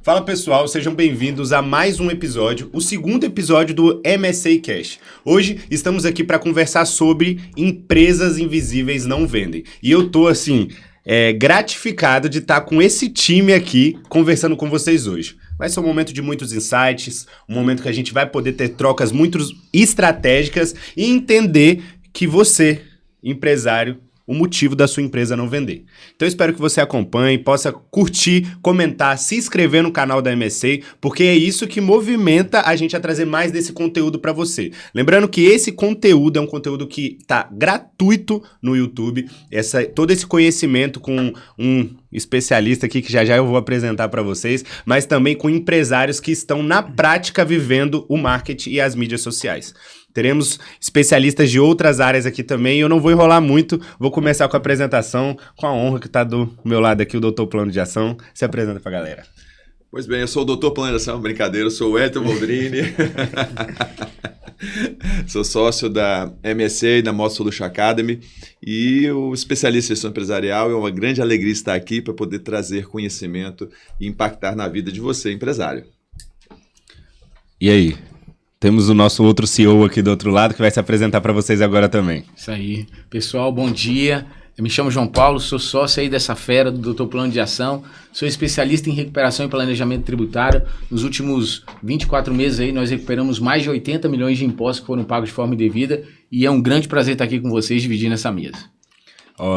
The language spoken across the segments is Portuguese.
Fala pessoal, sejam bem-vindos a mais um episódio, o segundo episódio do MSA Cash. Hoje estamos aqui para conversar sobre empresas invisíveis não vendem. E eu tô assim, gratificado de estar com esse time aqui conversando com vocês hoje. Vai ser um momento de muitos insights, um momento que a gente vai poder ter trocas muito estratégicas e entender que você, empresário, o motivo da sua empresa não vender. Então eu espero que você acompanhe, possa curtir, comentar, se inscrever no canal da MSA, porque é isso que movimenta a gente a trazer mais desse conteúdo para você. Lembrando que esse conteúdo é um conteúdo que está gratuito no YouTube, todo esse conhecimento com um especialista aqui que já eu vou apresentar para vocês, mas também com empresários que estão na prática vivendo o marketing e as mídias sociais. Teremos especialistas de outras áreas aqui também. Eu não vou enrolar muito, vou começar com a apresentação, com a honra que está do meu lado aqui, o Doutor Plano de Ação. Se apresenta para a galera. Pois bem, eu sou o Doutor Plano de Ação, brincadeira, eu sou o Elton Boldrini. Sou sócio da MSA e da Modo Solution Academy e o especialista em gestão empresarial. É uma grande alegria estar aqui para poder trazer conhecimento e impactar na vida de você, empresário. E aí? Temos o nosso outro CEO aqui do outro lado que vai se apresentar para vocês agora também. Isso aí. Pessoal, bom dia. Eu me chamo João Paulo, sou sócio aí dessa fera do Doutor Plano de Ação. Sou especialista em recuperação e planejamento tributário. Nos últimos 24 meses aí nós recuperamos mais de 80 milhões de impostos que foram pagos de forma indevida. E é um grande prazer estar aqui com vocês dividindo essa mesa.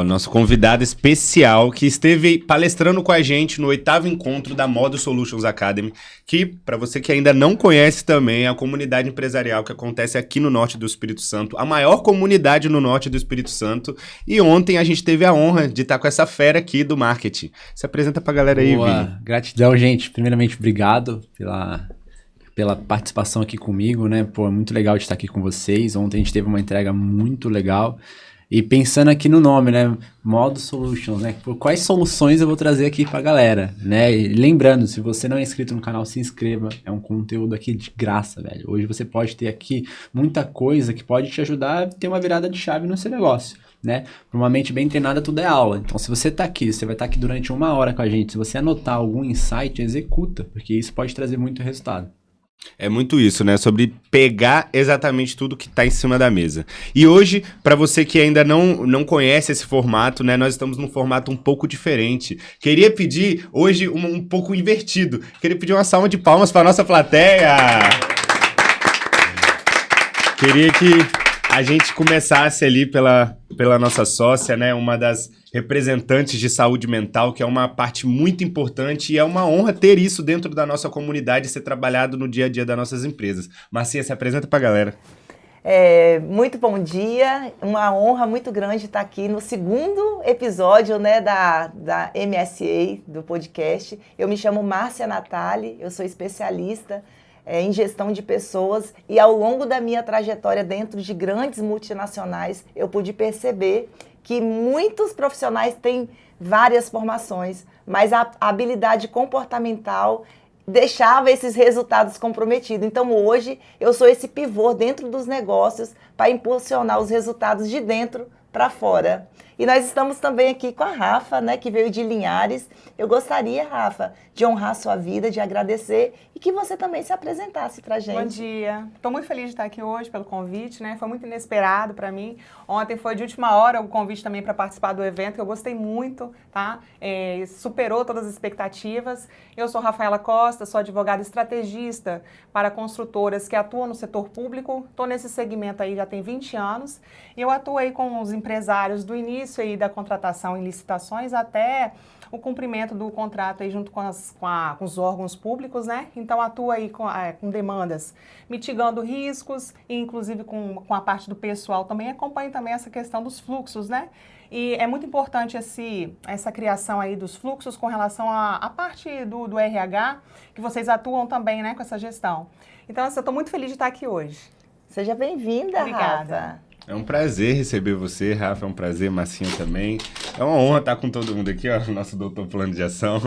Nosso convidado especial que esteve palestrando com a gente no 8º encontro da Modo Solutions Academy, que, para você que ainda não conhece também, é a comunidade empresarial que acontece aqui no norte do Espírito Santo, a maior comunidade no norte do Espírito Santo. E ontem a gente teve a honra de estar com essa fera aqui do marketing. Se apresenta pra galera aí, Vini. Gratidão, gente. Primeiramente, obrigado pela participação aqui comigo, né? Pô, é muito legal de estar aqui com vocês. Ontem a gente teve uma entrega muito legal. E pensando aqui no nome, né, Modo Solutions, né, quais soluções eu vou trazer aqui pra galera, né, e lembrando, se você não é inscrito no canal, se inscreva, é um conteúdo aqui de graça, velho, hoje você pode ter aqui muita coisa que pode te ajudar a ter uma virada de chave no seu negócio, né, pra uma mente bem treinada tudo é aula, então se você tá aqui, você vai estar aqui durante 1 hora com a gente, se você anotar algum insight, executa, porque isso pode trazer muito resultado. É muito isso, né? Sobre pegar exatamente tudo que está em cima da mesa. E hoje, para você que ainda não conhece esse formato, né? Nós estamos num formato um pouco diferente. Queria pedir, hoje, um pouco invertido. Queria pedir uma salva de palmas para nossa plateia. Queria que a gente começasse ali pela nossa sócia, né? Uma das representantes de saúde mental, que é uma parte muito importante e é uma honra ter isso dentro da nossa comunidade e ser trabalhado no dia a dia das nossas empresas. Marcinha, se apresenta para a galera. Muito bom dia, uma honra muito grande estar aqui no segundo episódio, né, da MSA, do podcast. Eu me chamo Márcia Natali, eu sou especialista em gestão de pessoas e ao longo da minha trajetória dentro de grandes multinacionais, eu pude perceber que muitos profissionais têm várias formações, mas a habilidade comportamental deixava esses resultados comprometidos. Então, hoje, eu sou esse pivô dentro dos negócios para impulsionar os resultados de dentro para fora. E nós estamos também aqui com a Rafa, né, que veio de Linhares. Eu gostaria, Rafa, de honrar sua vida, de agradecer e que você também se apresentasse para a gente. Bom dia. Estou muito feliz de estar aqui hoje pelo convite, né? Foi muito inesperado para mim. Ontem foi de última hora o convite também para participar do evento, que eu gostei muito, tá? Superou todas as expectativas. Eu sou Rafaela Costa, sou advogada estrategista para construtoras que atuam no setor público. Estou nesse segmento aí já tem 20 anos. E eu atuo aí com os empresários do início aí da contratação em licitações até o cumprimento do contrato aí junto com os órgãos públicos, né? Então, atua aí com demandas, mitigando riscos e, inclusive, com a parte do pessoal também. Acompanho também essa questão dos fluxos, né? E é muito importante essa criação aí dos fluxos com relação à parte do RH, que vocês atuam também, né, com essa gestão. Então, eu estou muito feliz de estar aqui hoje. Seja bem-vinda, Obrigada. Rafa. É um prazer receber você, Rafa, é um prazer, Massinha também. É uma honra estar com todo mundo aqui, ó, nosso doutor Plano de Ação.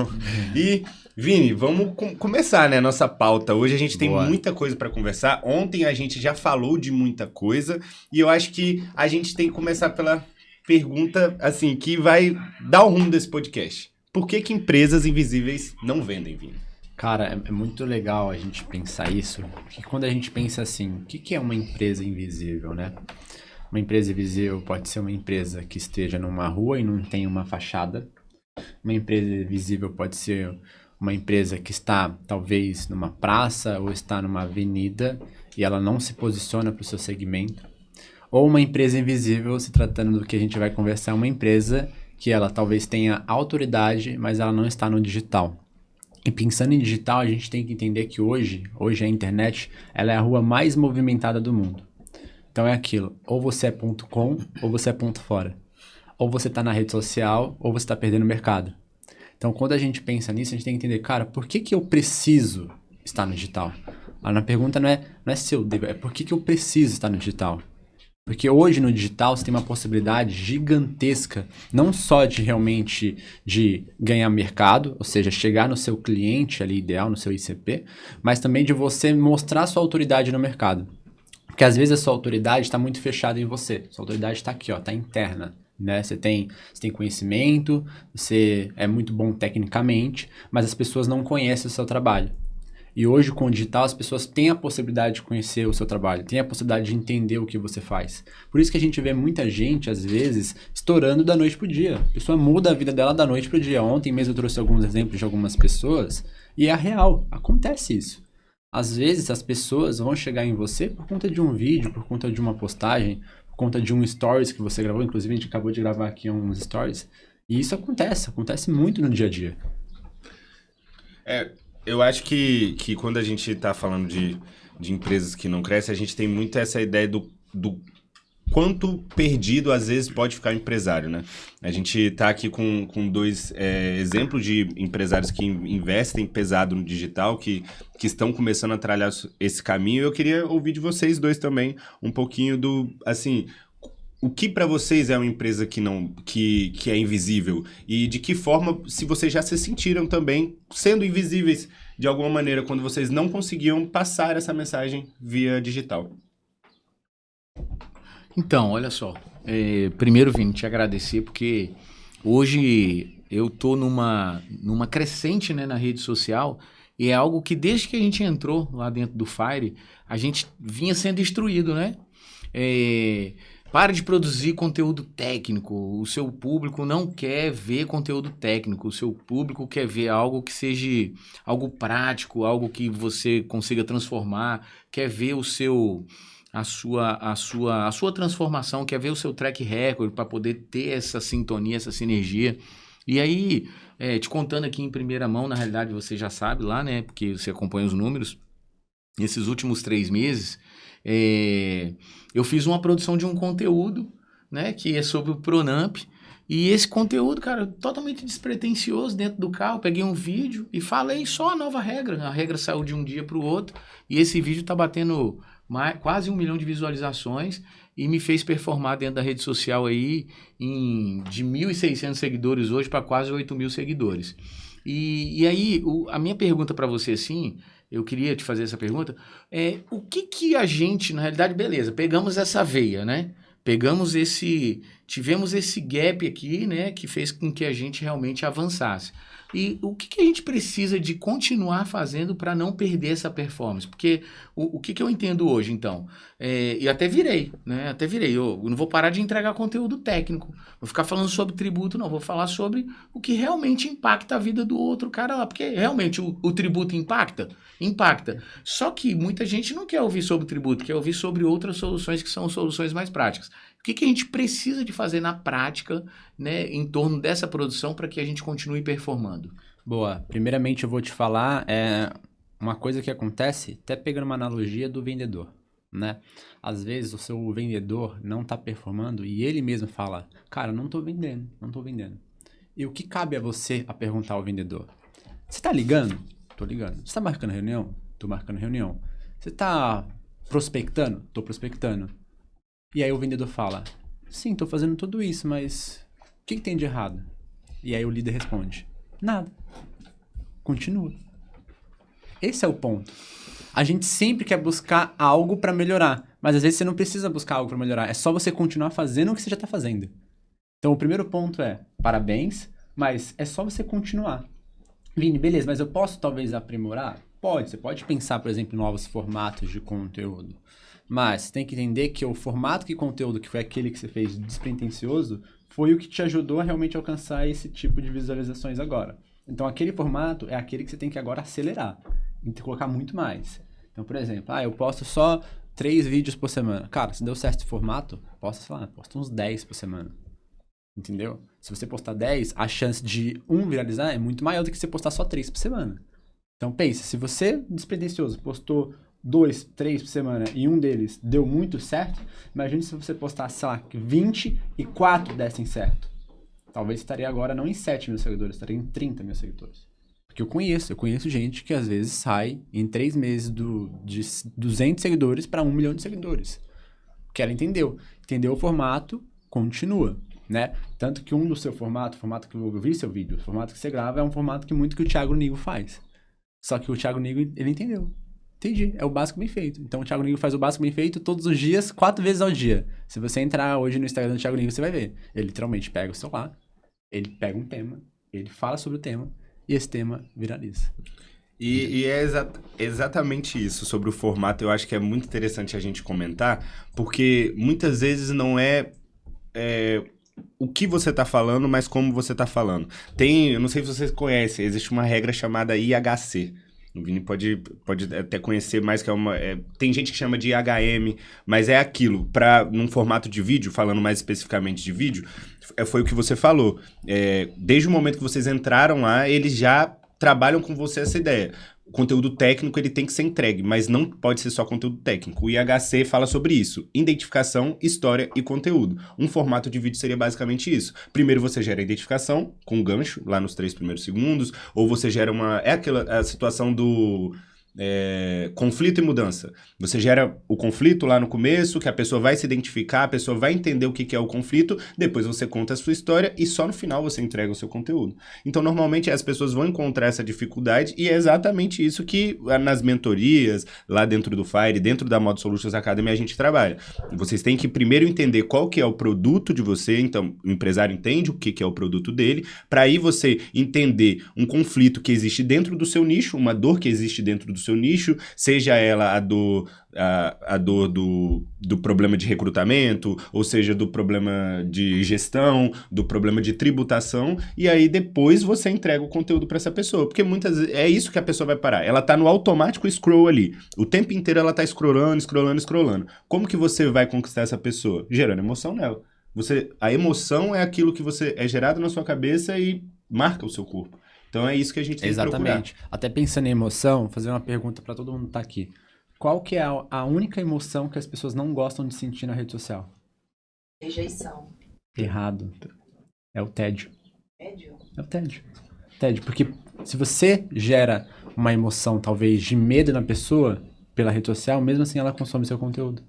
E, Vini, vamos começar, né, a nossa pauta. Hoje a gente tem muita coisa para conversar. Ontem a gente já falou de muita coisa e eu acho que a gente tem que começar pela pergunta, assim, que vai dar o rumo desse podcast. Por que empresas invisíveis não vendem, Vini? Cara, é muito legal a gente pensar isso, porque quando a gente pensa assim, o que é uma empresa invisível, né? Uma empresa invisível pode ser uma empresa que esteja numa rua e não tem uma fachada. Uma empresa invisível pode ser uma empresa que está, talvez, numa praça ou está numa avenida e ela não se posiciona para o seu segmento. Ou uma empresa invisível, se tratando do que a gente vai conversar, uma empresa que ela talvez tenha autoridade, mas ela não está no digital. E pensando em digital, a gente tem que entender que hoje a internet, ela é a rua mais movimentada do mundo. Então é aquilo, ou você é ponto .com, ou você é ponto fora. Ou você está na rede social, ou você está perdendo o mercado. Então quando a gente pensa nisso, a gente tem que entender, cara, por que eu preciso estar no digital? A pergunta não é se eu devo, é por que eu preciso estar no digital? Porque hoje no digital você tem uma possibilidade gigantesca, não só de realmente de ganhar mercado, ou seja, chegar no seu cliente ali ideal, no seu ICP, mas também de você mostrar sua autoridade no mercado. Porque às vezes a sua autoridade está muito fechada em você. Sua autoridade está aqui, está interna. Né? Você tem conhecimento, você é muito bom tecnicamente, mas as pessoas não conhecem o seu trabalho. E hoje, com o digital, as pessoas têm a possibilidade de conhecer o seu trabalho, têm a possibilidade de entender o que você faz. Por isso que a gente vê muita gente, às vezes, estourando da noite pro dia. A pessoa muda a vida dela da noite pro dia. Ontem mesmo eu trouxe alguns exemplos de algumas pessoas, e é real, acontece isso. Às vezes, as pessoas vão chegar em você por conta de um vídeo, por conta de uma postagem, por conta de um stories que você gravou. Inclusive, a gente acabou de gravar aqui uns stories. E isso acontece muito no dia a dia. Eu acho que quando a gente está falando de empresas que não crescem, a gente tem muito essa ideia do quanto perdido às vezes pode ficar o empresário, né? A gente está aqui com dois exemplos de empresários que investem pesado no digital, que estão começando a trilhar esse caminho. Eu queria ouvir de vocês dois também um pouquinho do, assim, o que para vocês é uma empresa que é invisível? E de que forma, se vocês já se sentiram também sendo invisíveis de alguma maneira, quando vocês não conseguiam passar essa mensagem via digital? Então, olha só. Primeiro, Vini, te agradecer, porque hoje eu tô numa crescente, né, na rede social, e é algo que desde que a gente entrou lá dentro do Fire, a gente vinha sendo instruído, né? Pare de produzir conteúdo técnico. O seu público não quer ver conteúdo técnico. O seu público quer ver algo que seja algo prático, algo que você consiga transformar, quer ver a sua transformação, quer ver o seu track record para poder ter essa sintonia, essa sinergia. E aí, te contando aqui em primeira mão, na realidade você já sabe lá, né? Porque você acompanha os números. Nesses últimos 3 meses, eu fiz uma produção de um conteúdo, né, que é sobre o Pronamp, e esse conteúdo, cara, totalmente despretensioso dentro do carro. Peguei um vídeo e falei só a nova regra. A regra saiu de um dia para o outro, e esse vídeo tá batendo quase 1 milhão de visualizações e me fez performar dentro da rede social aí de 1.600 seguidores hoje para quase 8.000 seguidores. E aí, a minha pergunta para você, assim, eu queria te fazer essa pergunta, o que a gente, na realidade, beleza, pegamos essa veia, né? Tivemos esse gap aqui, né, que fez com que a gente realmente avançasse. E o que a gente precisa de continuar fazendo para não perder essa performance? Porque o que eu entendo hoje, então? E até virei, né? Eu não vou parar de entregar conteúdo técnico. Vou ficar falando sobre tributo, não. Vou falar sobre o que realmente impacta a vida do outro cara lá. Porque realmente o tributo impacta? Impacta. Só que muita gente não quer ouvir sobre tributo, quer ouvir sobre outras soluções que são soluções mais práticas. O que a gente precisa de fazer na prática, né, em torno dessa produção para que a gente continue performando? Boa. Primeiramente eu vou te falar uma coisa que acontece, até pegando uma analogia do vendedor, né? Às vezes o seu vendedor não está performando e ele mesmo fala, cara, não estou vendendo. E o que cabe a você a perguntar ao vendedor? Você está ligando? Estou ligando. Você está marcando reunião? Estou marcando reunião. Você está prospectando? Estou prospectando. E aí o vendedor fala, sim, estou fazendo tudo isso, mas o que tem de errado? E aí o líder responde, nada. Continua. Esse é o ponto. A gente sempre quer buscar algo para melhorar, mas às vezes você não precisa buscar algo para melhorar, é só você continuar fazendo o que você já está fazendo. Então o primeiro ponto é, parabéns, mas é só você continuar. Vini, beleza, mas eu posso talvez aprimorar? Pode, você pode pensar, por exemplo, em novos formatos de conteúdo. Mas você tem que entender que o formato de conteúdo, que foi aquele que você fez despretensioso, foi o que te ajudou a realmente alcançar esse tipo de visualizações agora. Então, aquele formato é aquele que você tem que agora acelerar e colocar muito mais. Então, por exemplo, eu posto só 3 vídeos por semana. Cara, se deu certo esse formato, posta uns 10 por semana. Entendeu? Se você postar 10, a chance de um viralizar é muito maior do que você postar só 3 por semana. Então, pense, se você, despretensioso, postou 2, 3 por semana e um deles deu muito certo, imagine se você postasse, sei lá, 20 e 4 dessem certo. Talvez estaria agora não em 7 mil seguidores, estaria em 30 mil seguidores. Porque eu conheço gente que às vezes sai em 3 meses de 200 seguidores para 1 milhão de seguidores. Porque ela entendeu o formato, continua, né? Tanto que um do seu formato, o formato que eu vi seu vídeo, o formato que você grava é um formato que muito que o Thiago Nigo faz. Só que o Thiago Nigo, ele entendeu. Entendi, é o básico bem feito. Então o Thiago Nigo faz o básico bem feito todos os dias, 4 vezes ao dia. Se você entrar hoje no Instagram do Thiago Nigo, você vai ver. Ele literalmente pega o celular, ele pega um tema, ele fala sobre o tema e esse tema viraliza. E é exatamente isso, sobre o formato, eu acho que é muito interessante a gente comentar, porque muitas vezes não é o que você está falando, mas como você está falando. Eu não sei se vocês conhecem, existe uma regra chamada IHC. O Vini pode até conhecer mais, que tem gente que chama de IHM, mas é aquilo, num formato de vídeo, falando mais especificamente de vídeo, foi o que você falou. Desde o momento que vocês entraram lá, eles já trabalham com você essa ideia. O conteúdo técnico, ele tem que ser entregue, mas não pode ser só conteúdo técnico. O IHC fala sobre isso. Identificação, história e conteúdo. Um formato de vídeo seria basicamente isso. Primeiro você gera a identificação, com um gancho, lá nos 3 primeiros segundos, ou você gera a situação do conflito e mudança. Você gera o conflito lá no começo, que a pessoa vai se identificar, a pessoa vai entender o que é o conflito, depois você conta a sua história e só no final você entrega o seu conteúdo. Então, normalmente, as pessoas vão encontrar essa dificuldade e é exatamente isso que nas mentorias, lá dentro do Fire, dentro da Mod Solutions Academy, a gente trabalha. Vocês têm que primeiro entender qual que é o produto de você, então o empresário entende o que é o produto dele, para aí você entender um conflito que existe dentro do seu nicho, uma dor que existe dentro do seu nicho, seja ela a dor do problema de recrutamento, ou seja, do problema de gestão, do problema de tributação, e aí depois você entrega o conteúdo para essa pessoa, porque muitas vezes é isso que a pessoa vai parar, ela tá no automático scroll ali, o tempo inteiro ela tá scrollando. Como que você vai conquistar essa pessoa? Gerando emoção nela. A emoção é aquilo que é gerado na sua cabeça e marca o seu corpo. Então é isso que a gente tem que procurar. Exatamente. Até pensando em emoção, fazer uma pergunta para todo mundo que tá aqui. Qual que é a única emoção que as pessoas não gostam de sentir na rede social? Rejeição. Errado. É o tédio. Tédio? É o tédio. Tédio, porque se você gera uma emoção, talvez, de medo na pessoa pela rede social, mesmo assim ela consome seu conteúdo.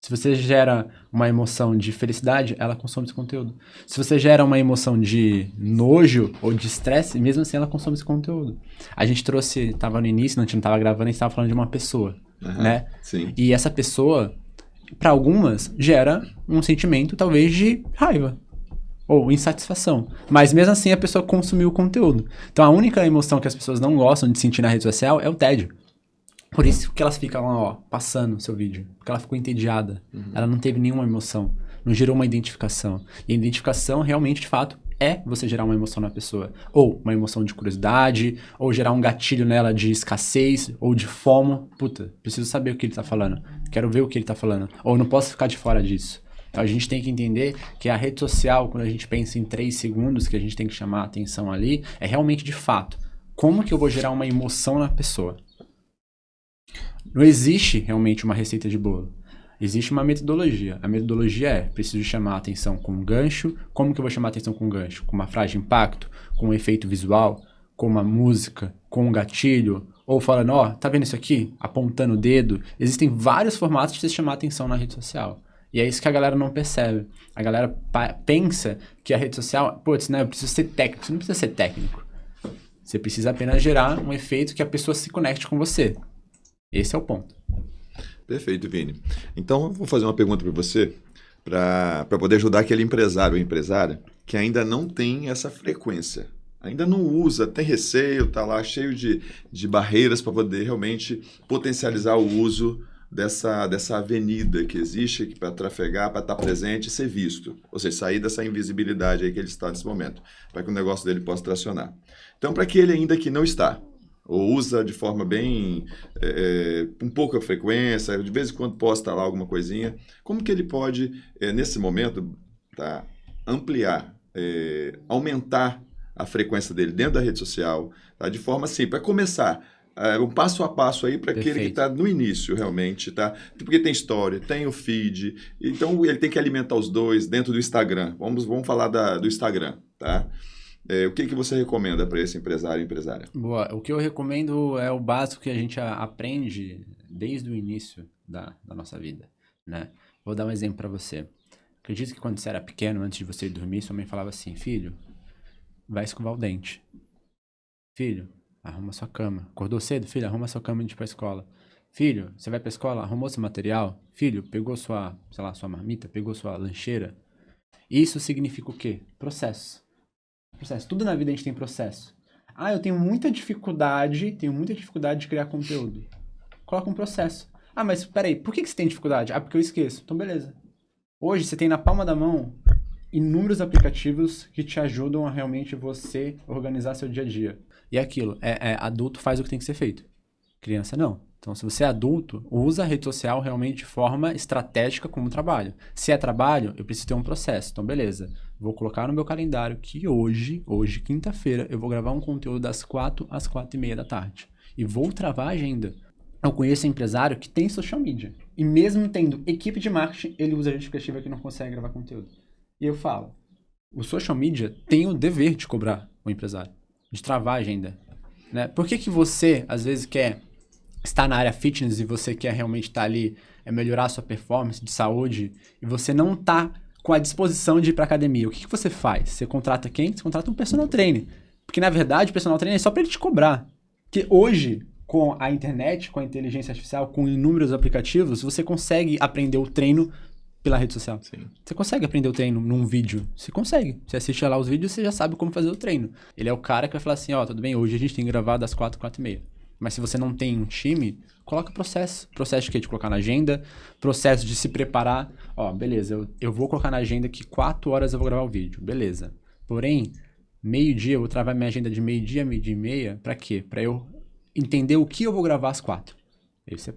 Se você gera uma emoção de felicidade, ela consome esse conteúdo. Se você gera uma emoção de nojo ou de estresse, mesmo assim ela consome esse conteúdo. A gente tava no início, a gente não tava gravando, a gente tava falando de uma pessoa, né? Sim. E essa pessoa, para algumas, gera um sentimento talvez de raiva ou insatisfação. Mas mesmo assim a pessoa consumiu o conteúdo. Então a única emoção que as pessoas não gostam de sentir na rede social é o tédio. Por isso que elas ficam lá, passando o seu vídeo. Porque ela ficou entediada. Ela não teve nenhuma emoção. Não gerou uma identificação. E a identificação, realmente, de fato, é você gerar uma emoção na pessoa. Ou uma emoção de curiosidade, ou gerar um gatilho nela de escassez, ou de fomo. Puta, preciso saber o que ele tá falando. Quero ver o que ele tá falando. Ou não posso ficar de fora disso. Então a gente tem que entender que a rede social, quando a gente pensa em 3 segundos, que a gente tem que chamar a atenção ali, é realmente de fato. Como que eu vou gerar uma emoção na pessoa? Não existe realmente uma receita de bolo. Existe uma metodologia. A metodologia preciso chamar a atenção com um gancho. Como que eu vou chamar a atenção com um gancho? Com uma frase de impacto, com um efeito visual, com uma música, com um gatilho, ou falando, tá vendo isso aqui? Apontando o dedo. Existem vários formatos de você chamar a atenção na rede social. E é isso que a galera não percebe. A galera pensa que a rede social, eu preciso ser técnico. Você não precisa ser técnico. Você precisa apenas gerar um efeito que a pessoa se conecte com você. Esse é o ponto. Perfeito, Vini. Então, eu vou fazer uma pergunta para você, para poder ajudar aquele empresário ou empresária que ainda não tem essa frequência, ainda não usa, tem receio, está lá cheio de barreiras para poder realmente potencializar o uso dessa avenida que existe para trafegar, para estar presente e ser visto. Ou seja, sair dessa invisibilidade aí que ele está nesse momento, para que o negócio dele possa tracionar. Então, para aquele ainda que não está, ou usa de forma bem, com pouca frequência, de vez em quando posta lá alguma coisinha, como que ele pode, nesse momento, tá, ampliar, aumentar a frequência dele dentro da rede social, tá, de forma assim, para começar, um passo a passo aí para aquele que está no início realmente, tá? Porque tem história, tem o feed, então ele tem que alimentar os dois dentro do Instagram. Vamos falar do Instagram, tá? O que você recomenda para esse empresário e empresária? Boa, o que eu recomendo é o básico que a gente aprende desde o início da nossa vida, né? Vou dar um exemplo para você. Acredito que quando você era pequeno, antes de você ir dormir, sua mãe falava assim, filho, vai escovar o dente. Filho, arruma sua cama. Acordou cedo? Filho, arruma sua cama antes de ir pra escola. Filho, você vai pra escola? Arrumou seu material? Filho, pegou sua marmita? Pegou sua lancheira? Isso significa o quê? Processo. Tudo na vida a gente tem processo. Eu tenho muita dificuldade de criar conteúdo. Coloca um processo. Mas peraí, por que você tem dificuldade? Porque eu esqueço. Então beleza. Hoje você tem na palma da mão inúmeros aplicativos que te ajudam a realmente você organizar seu dia a dia. E é aquilo, adulto faz o que tem que ser feito. Criança não. Então, se você é adulto, usa a rede social realmente de forma estratégica como trabalho. Se é trabalho, eu preciso ter um processo. Então, beleza. Vou colocar no meu calendário que hoje, quinta-feira, eu vou gravar um conteúdo das 4 às 4:30 da tarde. E vou travar a agenda. Eu conheço empresário que tem social media. E mesmo tendo equipe de marketing, ele usa a justificativa que não consegue gravar conteúdo. E eu falo, o social media tem o dever de cobrar o empresário, de travar a agenda, né? Por que você, às vezes, quer estar na área fitness e você quer realmente estar ali, melhorar a sua performance de saúde, e você não está com a disposição de ir para academia? O que você faz? Você contrata quem? Você contrata um personal trainer. Porque, na verdade, o personal trainer é só para ele te cobrar. Porque hoje, com a internet, com a inteligência artificial, com inúmeros aplicativos, você consegue aprender o treino pela rede social. Sim. Você consegue aprender o treino num vídeo? Você consegue. Você assiste lá os vídeos, você já sabe como fazer o treino. Ele é o cara que vai falar assim, tudo bem, hoje a gente tem que gravar das 4 às 4:30. Mas se você não tem um time, coloca processo. Processo de quê? De colocar na agenda, processo de se preparar. Beleza, eu vou colocar na agenda que 4 horas eu vou gravar o vídeo. Beleza. Porém, meio-dia, eu vou travar minha agenda de meio-dia a meio-dia e meia. Pra quê? Pra eu entender o que eu vou gravar às 4. Aí você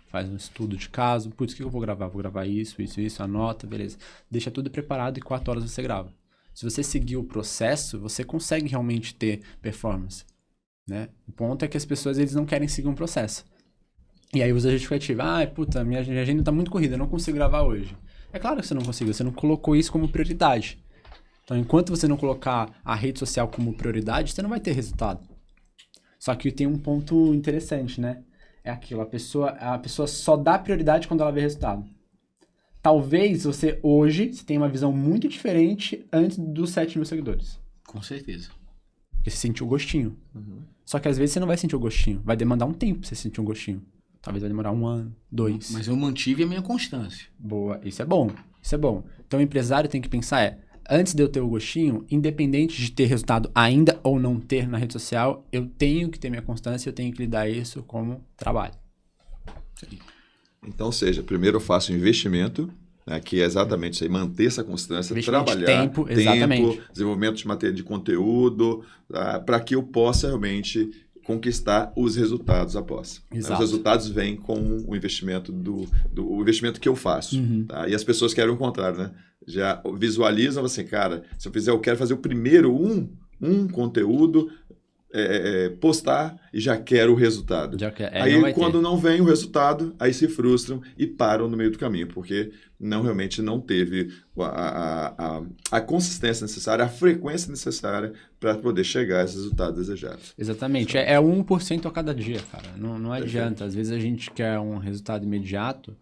faz um estudo de caso. Putz, o que eu vou gravar? Vou gravar isso, anota, beleza. Deixa tudo preparado e 4 horas você grava. Se você seguir o processo, você consegue realmente ter performance, né? O ponto é que as pessoas, eles não querem seguir um processo. E aí usa a justificativa. Minha agenda tá muito corrida, eu não consigo gravar hoje. É claro que você não conseguiu, você não colocou isso como prioridade. Então, enquanto você não colocar a rede social como prioridade, você não vai ter resultado. Só que tem um ponto interessante, né? É aquilo, a pessoa só dá prioridade quando ela vê resultado. Talvez você tenha uma visão muito diferente antes dos 7 mil seguidores. Com certeza. Porque você sentiu o gostinho. Uhum. Só que às vezes você não vai sentir o gostinho. Vai demandar um tempo pra você sentir um gostinho. Talvez vai demorar 1 ano, 2. Mas eu mantive a minha constância. Boa, isso é bom. Então o empresário tem que pensar antes de eu ter o gostinho, independente de ter resultado ainda ou não ter na rede social, eu tenho que ter minha constância, eu tenho que lidar isso como trabalho. Sim. Então, primeiro eu faço um investimento, né, que é exatamente isso aí, manter essa constância, trabalhar, tempo, desenvolvimento de matéria de conteúdo, para que eu possa realmente conquistar os resultados após. Os resultados vêm com o investimento do investimento que eu faço. Uhum. Tá? E as pessoas querem o contrário, né? Já visualizam assim, cara, se eu quero fazer o primeiro um conteúdo, postar e já quero o resultado. Aí quando não vem o resultado, aí se frustram e param no meio do caminho, porque realmente não teve a consistência necessária, a frequência necessária para poder chegar a esses resultados desejados. Exatamente, é 1% a cada dia, cara. Não adianta, às vezes a gente quer um resultado imediato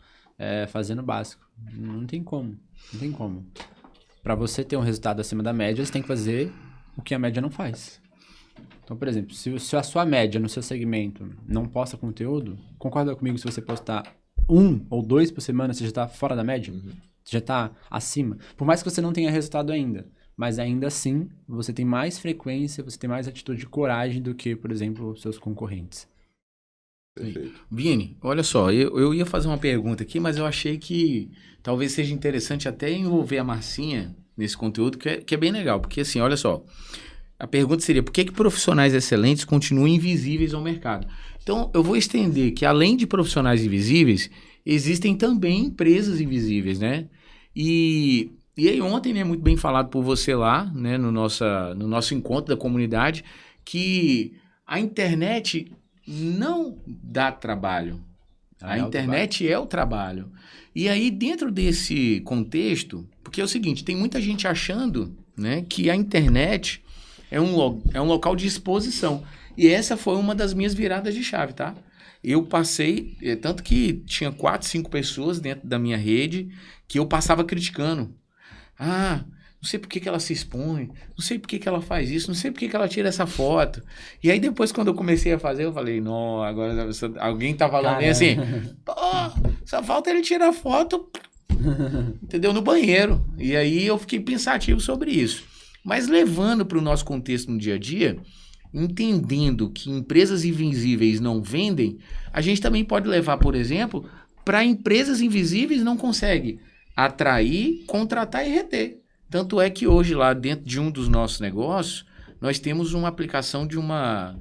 fazendo o básico. Não tem como. Para você ter um resultado acima da média, você tem que fazer o que a média não faz. Então, por exemplo, se a sua média no seu segmento não posta conteúdo, concorda comigo se você postar 1 ou 2 por semana, você já está fora da média? Uhum. Você já está acima. Por mais que você não tenha resultado ainda. mas ainda assim você tem mais frequência, você tem mais atitude de coragem do que, por exemplo, os seus concorrentes. Perfeito. Vini, olha só, eu ia fazer uma pergunta aqui, mas eu achei que talvez seja interessante até envolver a Marcinha nesse conteúdo, que é bem legal, porque assim, olha só, a pergunta seria, por que profissionais excelentes continuam invisíveis ao mercado? Então, eu vou estender que além de profissionais invisíveis, existem também empresas invisíveis, né? E aí ontem, né, muito bem falado por você lá, né, no nosso encontro da comunidade, que a internet não dá trabalho. A internet é o trabalho. E aí, dentro desse contexto, porque é o seguinte, tem muita gente achando, né, que a internet é um local de exposição. E essa foi uma das minhas viradas de chave, tá? Eu passei, tanto que tinha 4, 5 pessoas dentro da minha rede que eu passava criticando. Ah, não sei por que ela se expõe, não sei por que ela faz isso, não sei por que ela tira essa foto. E aí depois, quando eu comecei a fazer, eu falei, não, agora alguém tá falando bem assim, pô, só falta ele tirar foto, entendeu, no banheiro. E aí eu fiquei pensativo sobre isso. Mas levando para o nosso contexto no dia a dia, entendendo que empresas invisíveis não vendem, a gente também pode levar, por exemplo, para empresas invisíveis não conseguem atrair, contratar e reter. Tanto é que hoje lá dentro de um dos nossos negócios, nós temos uma aplicação de uma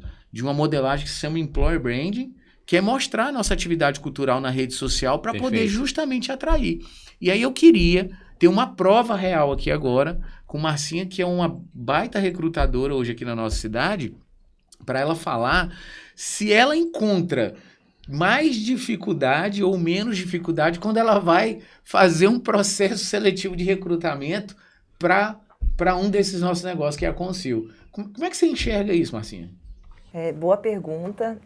modelagem que se chama Employer Branding, que é mostrar a nossa atividade cultural na rede social para poder justamente atrair. E aí eu queria ter uma prova real aqui agora com Marcinha, que é uma baita recrutadora hoje aqui na nossa cidade, para ela falar se ela encontra mais dificuldade ou menos dificuldade quando ela vai fazer um processo seletivo de recrutamento para um desses nossos negócios, que é a Consil. Como é que você enxerga isso, Marcinha? Boa pergunta.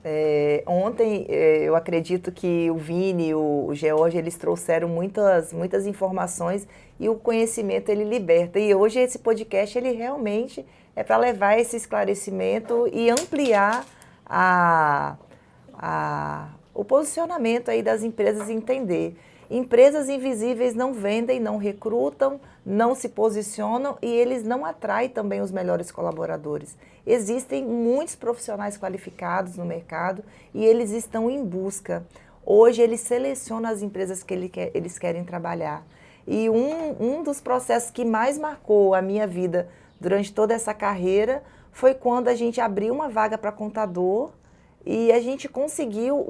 Ontem eu acredito que o Vini e o George, eles trouxeram muitas informações e o conhecimento ele liberta. E hoje esse podcast ele realmente é para levar esse esclarecimento e ampliar o posicionamento aí das empresas e entender. Empresas invisíveis não vendem, não recrutam, não se posicionam e eles não atraem também os melhores colaboradores. Existem muitos profissionais qualificados no mercado e eles estão em busca. Hoje eles selecionam as empresas que eles querem trabalhar. E um dos processos que mais marcou a minha vida durante toda essa carreira foi quando a gente abriu uma vaga para contador. E a gente conseguiu,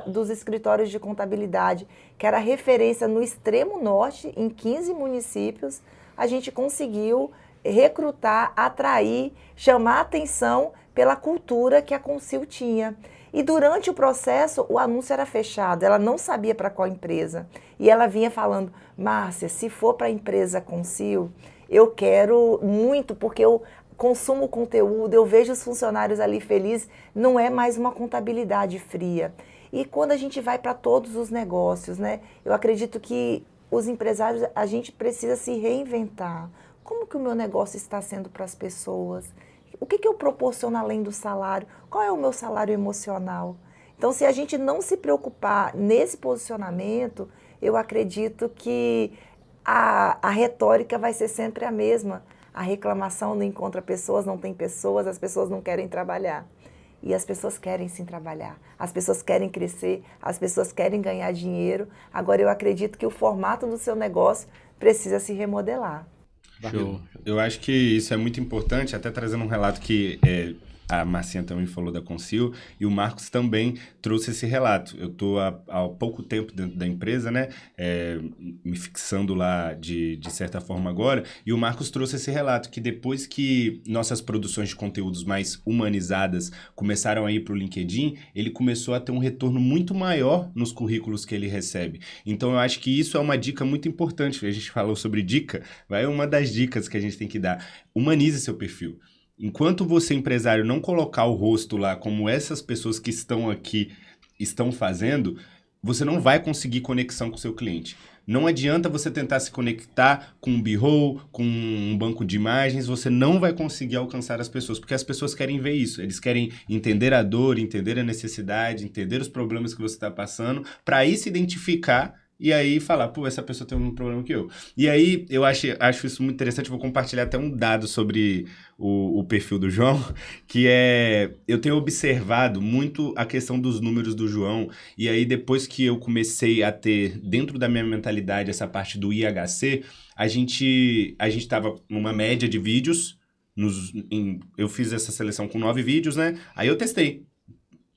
dos escritórios de contabilidade, que era referência no extremo norte, em 15 municípios, a gente conseguiu recrutar, atrair, chamar a atenção pela cultura que a Consil tinha. E durante o processo, o anúncio era fechado, ela não sabia para qual empresa. E ela vinha falando, Márcia, se for para a empresa Consil, eu quero muito, porque eu consumo conteúdo, eu vejo os funcionários ali felizes, não é mais uma contabilidade fria. E quando a gente vai para todos os negócios, né, eu acredito que os empresários, a gente precisa se reinventar. Como que o meu negócio está sendo para as pessoas? O que eu proporciono além do salário? Qual é o meu salário emocional? Então, se a gente não se preocupar nesse posicionamento, eu acredito que a retórica vai ser sempre a mesma. A reclamação não encontra pessoas, não tem pessoas, as pessoas não querem trabalhar. E as pessoas querem sim trabalhar, as pessoas querem crescer, as pessoas querem ganhar dinheiro. Agora eu acredito que o formato do seu negócio precisa se remodelar. Show. Eu acho que isso é muito importante, até trazendo um relato que a Marcinha também falou da Consil e o Marcos também trouxe esse relato. Eu estou há pouco tempo dentro da empresa, né, me fixando lá de certa forma agora, e o Marcos trouxe esse relato, que depois que nossas produções de conteúdos mais humanizadas começaram a ir para o LinkedIn, ele começou a ter um retorno muito maior nos currículos que ele recebe. Então eu acho que isso é uma dica muito importante. A gente falou sobre dica, vai uma das dicas que a gente tem que dar. Humanize seu perfil. Enquanto você, empresário, não colocar o rosto lá como essas pessoas que estão aqui estão fazendo, você não vai conseguir conexão com o seu cliente. Não adianta você tentar se conectar com um B-roll, com um banco de imagens, você não vai conseguir alcançar as pessoas, porque as pessoas querem ver isso. Eles querem entender a dor, entender a necessidade, entender os problemas que você está passando, para aí se identificar e aí falar, pô, essa pessoa tem um problema que eu. E aí eu acho isso muito interessante, vou compartilhar até um dado sobre o perfil do João, que eu tenho observado muito a questão dos números do João, e aí depois que eu comecei a ter, dentro da minha mentalidade, essa parte do IHC, a gente tava numa média de vídeos, eu fiz essa seleção com 9 vídeos, né? Aí eu testei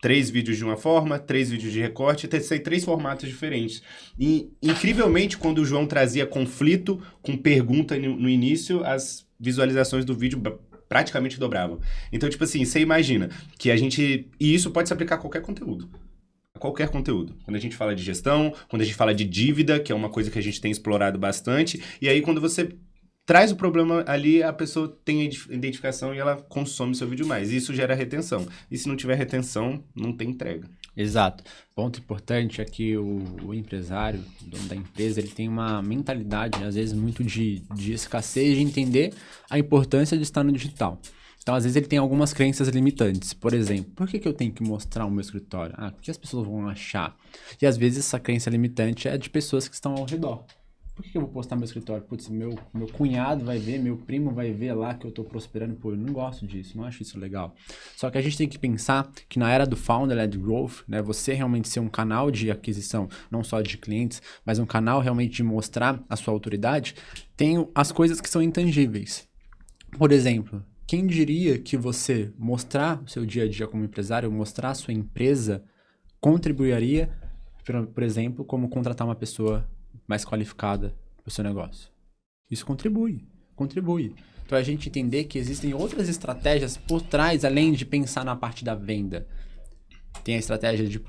3 vídeos de uma forma, 3 vídeos de recorte, testei 3 formatos diferentes. E, incrivelmente, quando o João trazia conflito com pergunta no início, as visualizações do vídeo praticamente dobravam. Então, tipo assim, você imagina que e isso pode se aplicar a qualquer conteúdo. A qualquer conteúdo. Quando a gente fala de gestão, quando a gente fala de dívida, que é uma coisa que a gente tem explorado bastante, e aí quando você traz o problema ali, a pessoa tem a identificação e ela consome seu vídeo mais. Isso gera retenção. E se não tiver retenção, não tem entrega. Exato. Ponto importante é que o empresário, o dono da empresa, ele tem uma mentalidade, às vezes, muito de escassez, de entender a importância de estar no digital. Então, às vezes, ele tem algumas crenças limitantes. Por exemplo, por que eu tenho que mostrar o meu escritório? O que as pessoas vão achar? E, às vezes, essa crença limitante é de pessoas que estão ao redor. Por que eu vou postar meu escritório? Putz, meu cunhado vai ver, meu primo vai ver lá que eu tô prosperando. Pô, eu não gosto disso, não acho isso legal. Só que a gente tem que pensar que na era do Founder-led Growth, né, você realmente ser um canal de aquisição, não só de clientes, mas um canal realmente de mostrar a sua autoridade, tem as coisas que são intangíveis. Por exemplo, quem diria que você mostrar o seu dia a dia como empresário, mostrar a sua empresa, contribuiria, por exemplo, como contratar uma pessoa mais qualificada para o seu negócio. Isso contribui. Então, a gente entender que existem outras estratégias por trás, além de pensar na parte da venda. Tem a estratégia de,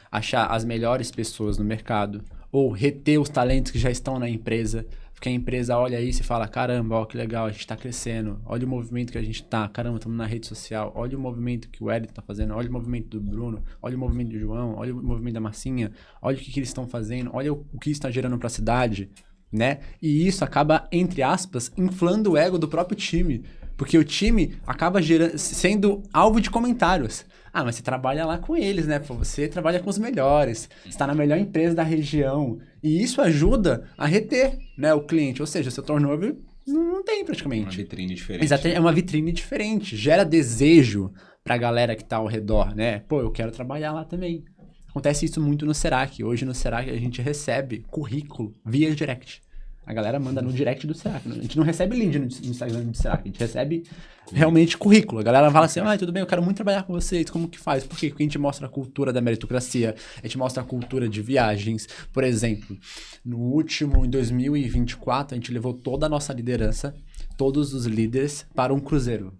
achar as melhores pessoas no mercado, ou reter os talentos que já estão na empresa, porque a empresa olha isso e fala, caramba, ó, que legal, a gente está crescendo, olha o movimento que a gente está, caramba, estamos na rede social, olha o movimento que o Hélio está fazendo, olha o movimento do Bruno, olha o movimento do João, olha o movimento da Marcinha, olha o que eles estão fazendo, olha o que está gerando para a cidade, né? E isso acaba, entre aspas, inflando o ego do próprio time, porque o time acaba sendo alvo de comentários. Mas você trabalha lá com eles, né? Você trabalha com os melhores, está na melhor empresa da região. E isso ajuda a reter, né, o cliente. Ou seja, seu turnover não tem praticamente. Uma vitrine diferente. Exatamente, é uma vitrine diferente. Gera desejo pra galera que tá ao redor, né? Pô, eu quero trabalhar lá também. Acontece isso muito no Serac. Hoje no Serac a gente recebe currículo via direct. A galera manda no direct do Serac. A gente não recebe lead no Instagram do Serac. A gente recebe realmente currículo. A galera fala assim, tudo bem, eu quero muito trabalhar com vocês. Como que faz? Por quê? Porque a gente mostra a cultura da meritocracia. A gente mostra a cultura de viagens. Por exemplo, em 2024, a gente levou toda a nossa liderança, todos os líderes, para um cruzeiro.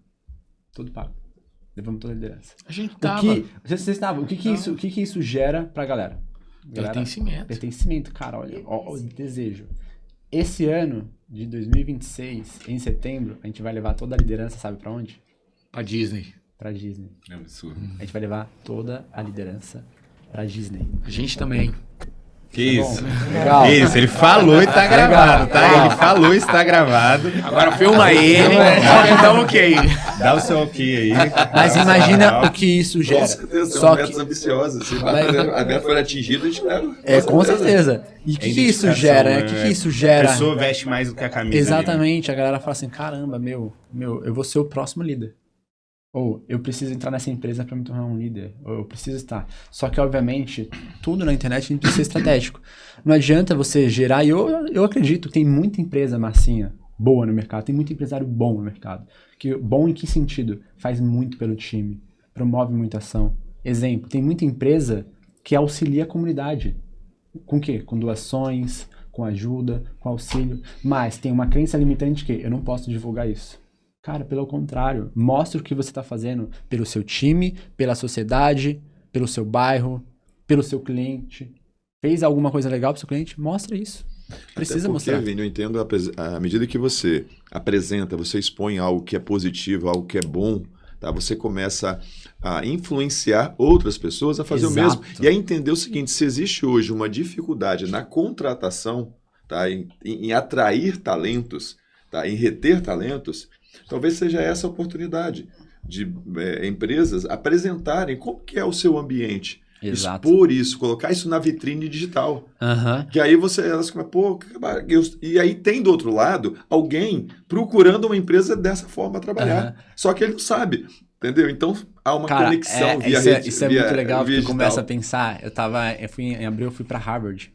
Tudo pago. Levamos toda a liderança. A gente tava. Vocês estavam. O que isso gera pra galera? Pertencimento, cara, olha, o desejo. Esse ano de 2026, em setembro, a gente vai levar toda a liderança, sabe pra onde? Pra Disney. Pra Disney. É absurdo. A gente vai levar toda a liderança pra Disney. A gente também. Que isso? Legal. Isso, ele falou e tá gravado, tá? Legal. Ele falou e está gravado. Agora filma ele, então ok. Dá o seu ok aí. Mas imagina o que isso gera. Com certeza, Só são que... metas ambiciosas. Se a meta for atingida, a gente leva. Com certeza. E o que isso gera, né? O que isso A gera? pessoa veste mais do que a camisa. Exatamente. A galera fala assim, caramba, eu vou ser o próximo líder. Ou eu preciso entrar nessa empresa para me tornar um líder. Ou eu preciso estar. Só que, obviamente, tudo na internet tem que ser estratégico. Não adianta você gerar... E eu acredito que tem muita empresa, Marcinha, boa no mercado. Tem muito empresário bom no mercado. Bom em que sentido? Faz muito pelo time. Promove muita ação. Exemplo, tem muita empresa que auxilia a comunidade. Com o quê? Com doações, com ajuda, com auxílio. Mas tem uma crença limitante que eu não posso divulgar isso. Cara, pelo contrário, mostre o que você está fazendo pelo seu time, pela sociedade, pelo seu bairro, pelo seu cliente. Fez alguma coisa legal para o seu cliente? Mostra isso. Precisa mostrar. Vini, eu entendo, à medida que você apresenta, você expõe algo que é positivo, algo que é bom, tá? Você começa a influenciar outras pessoas a fazer Exato. o mesmo. E a entender o seguinte, se existe hoje uma dificuldade na contratação, tá? em atrair talentos, tá? Em reter talentos, talvez seja essa a oportunidade de empresas apresentarem como que é o seu ambiente, Exato. expor isso, colocar isso na vitrine digital. Aham. Que aí elas começam, pô, e aí tem do outro lado alguém procurando uma empresa dessa forma a trabalhar. Aham. Só que ele não sabe, entendeu? Então há uma Cara, conexão via isso é, rede. isso é via- muito legal, via porque digital. começa a pensar. Em abril eu fui pra Harvard.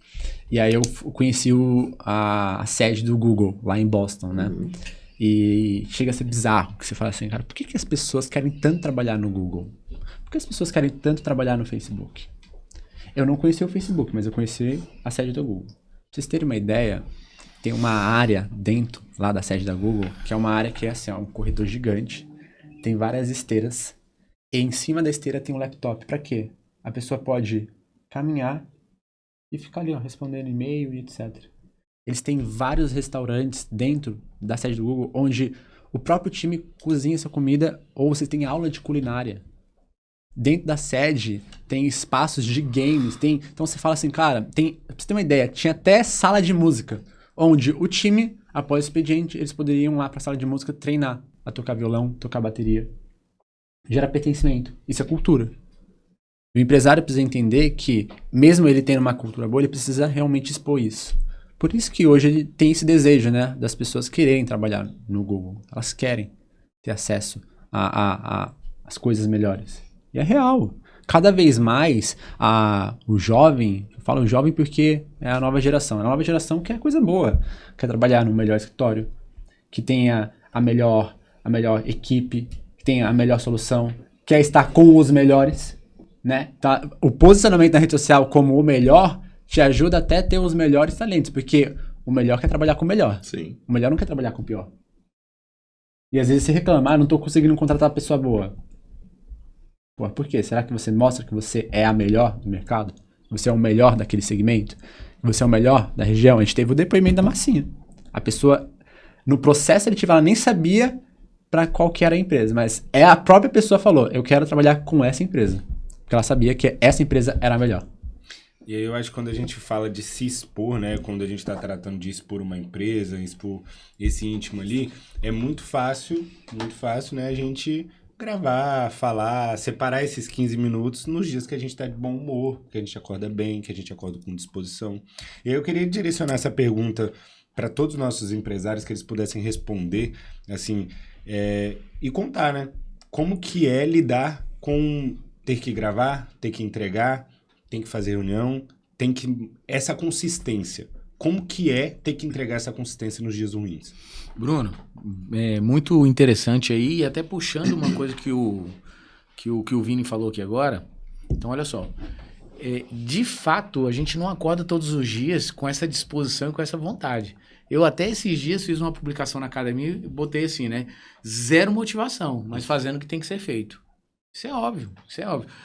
E aí eu conheci a sede do Google, lá em Boston, né? Uhum. E chega a ser bizarro, que você fala assim, cara, por que as pessoas querem tanto trabalhar no Google? Por que as pessoas querem tanto trabalhar no Facebook? Eu não conheci o Facebook, mas eu conheci a sede do Google. Pra vocês terem uma ideia, tem uma área dentro lá da sede da Google, que é uma área que é assim, ó, um corredor gigante, tem várias esteiras, e em cima da esteira tem um laptop. Pra quê? A pessoa pode caminhar e ficar ali, ó, respondendo e-mail e etc. Eles têm vários restaurantes dentro da sede do Google, onde o próprio time cozinha essa comida, ou você tem aula de culinária. Dentro da sede tem espaços de games, então você fala assim, cara, pra você ter uma ideia, tinha até sala de música, onde o time, após o expediente, eles poderiam ir lá pra sala de música treinar a tocar violão, tocar bateria. Gera pertencimento. Isso é cultura. O empresário precisa entender que, mesmo ele tendo uma cultura boa, ele precisa realmente expor isso. Por isso que hoje ele tem esse desejo, né, das pessoas quererem trabalhar no Google. Elas querem ter acesso às coisas melhores. E é real. Cada vez mais, o jovem, eu falo jovem porque é a nova geração. A nova geração quer coisa boa. Quer trabalhar no melhor escritório, que tenha a melhor equipe, que tenha a melhor solução, quer estar com os melhores, né? Tá? O posicionamento na rede social como o melhor te ajuda até a ter os melhores talentos, porque o melhor quer trabalhar com o melhor. Sim. O melhor não quer trabalhar com o pior. E às vezes você reclama, não tô conseguindo contratar a pessoa boa. Pô, por quê? Será que você mostra que você é a melhor do mercado? Você é o melhor daquele segmento? Você é o melhor da região? A gente teve o depoimento da Marcinha. A pessoa, no processo seletivo, ela nem sabia para qual que era a empresa, mas a própria pessoa falou, eu quero trabalhar com essa empresa. Porque ela sabia que essa empresa era a melhor. E aí eu acho que quando a gente fala de se expor, né, quando a gente está tratando de expor uma empresa, expor esse íntimo ali, é muito fácil, né, a gente gravar, falar, separar esses 15 minutos nos dias que a gente está de bom humor, que a gente acorda bem, que a gente acorda com disposição. E aí eu queria direcionar essa pergunta para todos os nossos empresários, que eles pudessem responder, assim, e contar, né, como que é lidar com ter que gravar, ter que entregar, tem que fazer reunião, essa consistência. Como que é ter que entregar essa consistência nos dias ruins? Bruno, é muito interessante aí, e até puxando uma coisa que o Vini falou aqui agora. Então, olha só. De fato, a gente não acorda todos os dias com essa disposição e com essa vontade. Eu até esses dias fiz uma publicação na academia e botei assim, né? 0 motivação, mas fazendo o que tem que ser feito. Isso é óbvio.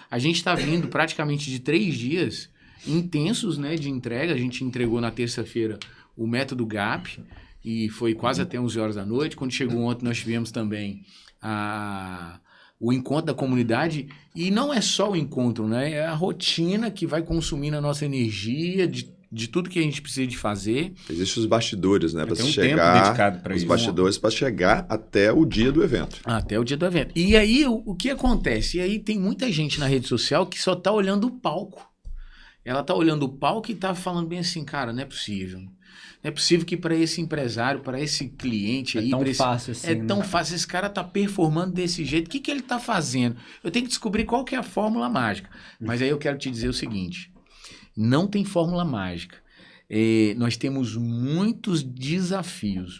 A gente está vindo praticamente de 3 dias intensos, né, de entrega. A gente entregou na terça-feira o método GAP e foi quase até 11 horas da noite. Quando chegou ontem, nós tivemos também o encontro da comunidade. E não é só o encontro, né? É a rotina que vai consumindo a nossa energia, de tudo que a gente precisa de fazer. Existem os bastidores, né? Para Tem um chegar, tempo dedicado para os isso. bastidores para chegar até o dia do evento. Até o dia do evento. E aí, o que acontece? E aí tem muita gente na rede social que só tá olhando o palco. Ela tá olhando o palco e tá falando bem assim, cara, não é possível. Não é possível que para esse empresário, para esse cliente aí... É tão fácil assim. É tão fácil. Esse cara tá performando desse jeito. O que ele tá fazendo? Eu tenho que descobrir qual que é a fórmula mágica. Mas aí eu quero te dizer o seguinte. Não tem fórmula mágica. Nós temos muitos desafios.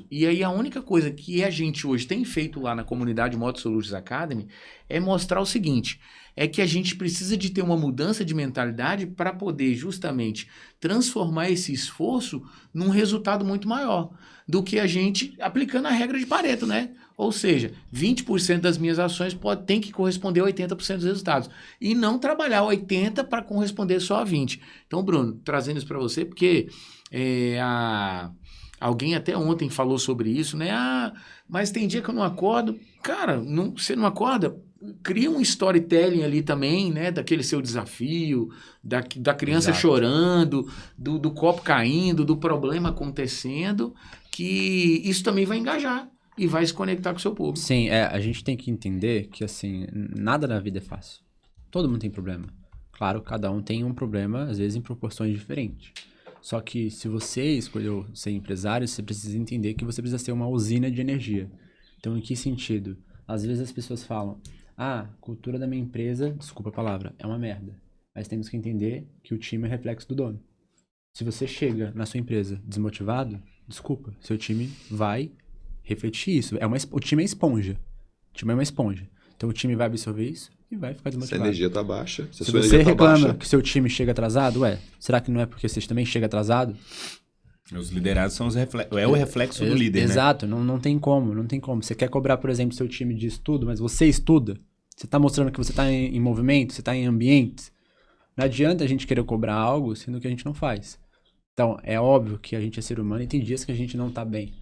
E aí a única coisa que a gente hoje tem feito lá na comunidade Moto Solutions Academy é mostrar o seguinte, é que a gente precisa de ter uma mudança de mentalidade para poder justamente transformar esse esforço num resultado muito maior do que a gente aplicando a regra de Pareto, né? Ou seja, 20% das minhas ações tem que corresponder a 80% dos resultados. E não trabalhar 80% para corresponder só a 20%. Então, Bruno, trazendo isso para você, porque alguém até ontem falou sobre isso, né? Mas tem dia que eu não acordo. Cara, você não acorda? Cria um storytelling ali também, né? Daquele seu desafio, da criança Exato. chorando, do copo caindo, do problema acontecendo, que isso também vai engajar. E vai se conectar com o seu público. Sim, a gente tem que entender que, assim, nada na vida é fácil. Todo mundo tem problema. Claro, cada um tem um problema, às vezes em proporções diferentes. Só que se você escolheu ser empresário, você precisa entender que você precisa ser uma usina de energia. Então, em que sentido? Às vezes as pessoas falam, a cultura da minha empresa, desculpa a palavra, é uma merda. Mas temos que entender que o time é reflexo do dono. Se você chega na sua empresa desmotivado, desculpa, seu time vai refletir isso. O time é esponja. O time é uma esponja. Então o time vai absorver isso e vai ficar Se a desmotivado. energia está baixa, se a Se sua você energia está reclama baixa, que seu time chega atrasado, será que não é porque você também chega atrasado? Os liderados são o reflexo do líder, né? Exato, não tem como, não tem como. Você quer cobrar, por exemplo, seu time de estudo, mas você estuda. Você está mostrando que você está em movimento, você está em ambientes. Não adianta a gente querer cobrar algo sendo que a gente não faz. Então, é óbvio que a gente é ser humano e tem dias que a gente não tá bem.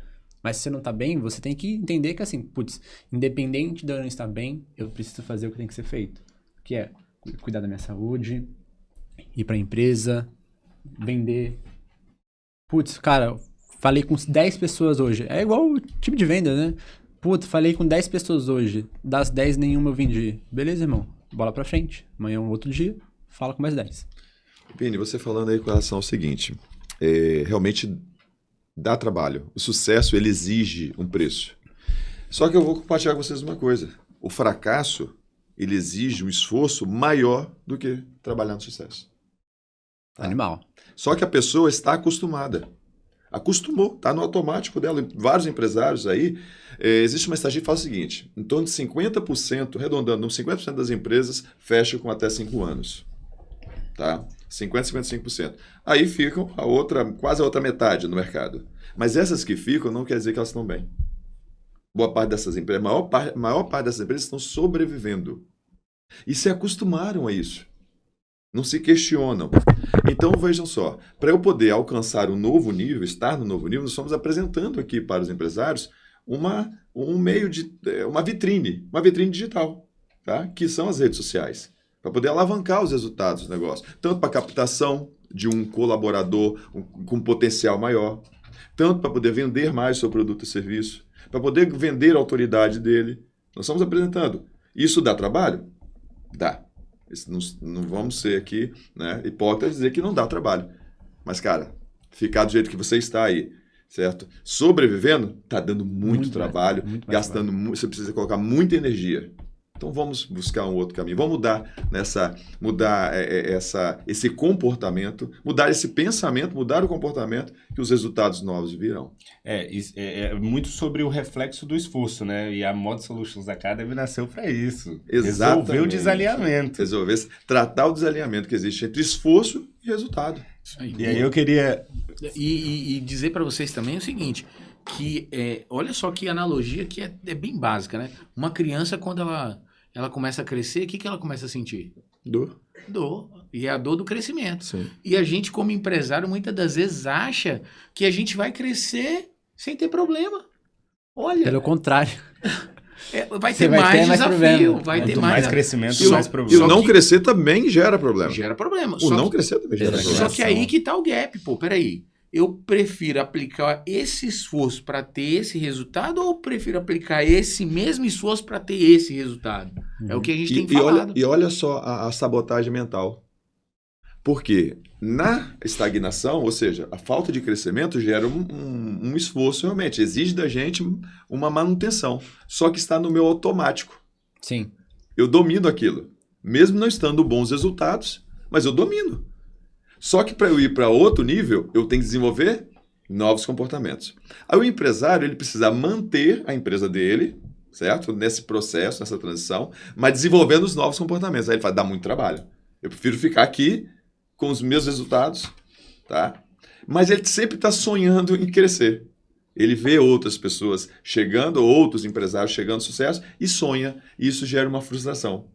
Mas se você não tá bem, você tem que entender que assim, independente de eu não estar bem, eu preciso fazer o que tem que ser feito. Que é cuidar da minha saúde, ir pra empresa, vender. Cara, falei com 10 pessoas hoje. É igual o tipo de venda, né? Falei com 10 pessoas hoje. Das 10, nenhuma eu vendi. Beleza, irmão. Bola pra frente. Amanhã é um outro dia. Fala com mais 10. Vini, você falando aí com relação ao seguinte, realmente dá trabalho. O sucesso, ele exige um preço. Só que eu vou compartilhar com vocês uma coisa. O fracasso, ele exige um esforço maior do que trabalhar no sucesso. Tá? Animal. Só que a pessoa está acostumada. Acostumou, está no automático dela. Vários empresários aí, existe uma estatística que fala o seguinte, em torno de 50%, arredondando, 50% das empresas fecham com até 5 anos. Tá? 50%, 55%. Aí ficam quase a outra metade no mercado. Mas essas que ficam não quer dizer que elas estão bem. Boa parte dessas empresas, maior parte dessas empresas estão sobrevivendo. E se acostumaram a isso. Não se questionam. Então, vejam só, para eu poder alcançar um novo nível, estar no novo nível, nós estamos apresentando aqui para os empresários uma vitrine digital, tá? Que são as redes sociais. Para poder alavancar os resultados do negócio. Tanto para captação de um colaborador com potencial maior, tanto para poder vender mais seu produto e serviço, para poder vender a autoridade dele. Nós estamos apresentando. Isso dá trabalho? Dá. Não vamos ser aqui, né, hipócritas e dizer que não dá trabalho. Mas, cara, ficar do jeito que você está aí, certo? Sobrevivendo, está dando muito trabalho, gastando você precisa colocar muita energia. Então vamos buscar um outro caminho, vamos mudar esse comportamento, mudar esse pensamento, mudar o comportamento, que os resultados novos virão. É muito sobre o reflexo do esforço, né? E a Mod Solutions Academy nasceu para isso. Exatamente. Resolver o desalinhamento. Tratar o desalinhamento que existe entre esforço e resultado. E aí eu queria... E dizer para vocês também o seguinte, que olha só que analogia que é bem básica, né? Uma criança, quando ela começa a crescer, o que ela começa a sentir? Dor. E é a dor do crescimento. Sim. E a gente, como empresário, muitas das vezes acha que a gente vai crescer sem ter problema. Olha. Pelo contrário. Vai ter mais desafio, vai ter mais crescimento, mais E problema. o não crescer também gera problema. Gera problema. O não crescer também gera problema. Só que aí que tá o gap, peraí. Eu prefiro aplicar esse esforço para ter esse resultado ou eu prefiro aplicar esse mesmo esforço para ter esse resultado? É o que a gente tem falado. E olha só a sabotagem mental. Porque na estagnação, ou seja, a falta de crescimento gera um esforço realmente. Exige da gente uma manutenção. Só que está no meu automático. Sim. Eu domino aquilo. Mesmo não estando bons resultados, mas eu domino. Só que para eu ir para outro nível, eu tenho que desenvolver novos comportamentos. Aí o empresário, ele precisa manter a empresa dele, certo? Nesse processo, nessa transição, mas desenvolvendo os novos comportamentos. Aí ele fala, dá muito trabalho. Eu prefiro ficar aqui com os meus resultados, tá? Mas ele sempre está sonhando em crescer. Ele vê outras pessoas chegando, outros empresários chegando ao sucesso e sonha. E isso gera uma frustração.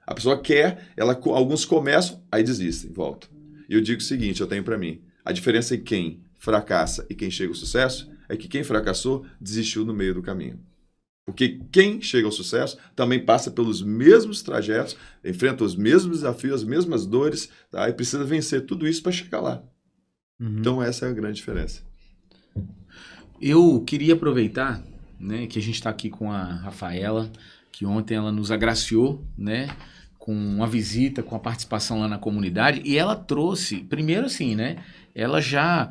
A pessoa quer, alguns começam, aí desistem, voltam. E eu digo o seguinte, eu tenho para mim, a diferença em quem fracassa e quem chega ao sucesso é que quem fracassou desistiu no meio do caminho. Porque quem chega ao sucesso também passa pelos mesmos trajetos, enfrenta os mesmos desafios, as mesmas dores, tá? E precisa vencer tudo isso para chegar lá. Uhum. Então essa é a grande diferença. Eu queria aproveitar, né, que a gente está aqui com a Rafaela, que ontem ela nos agraciou, né, uma visita, com a participação lá na comunidade, e ela trouxe, primeiro assim, né? Ela já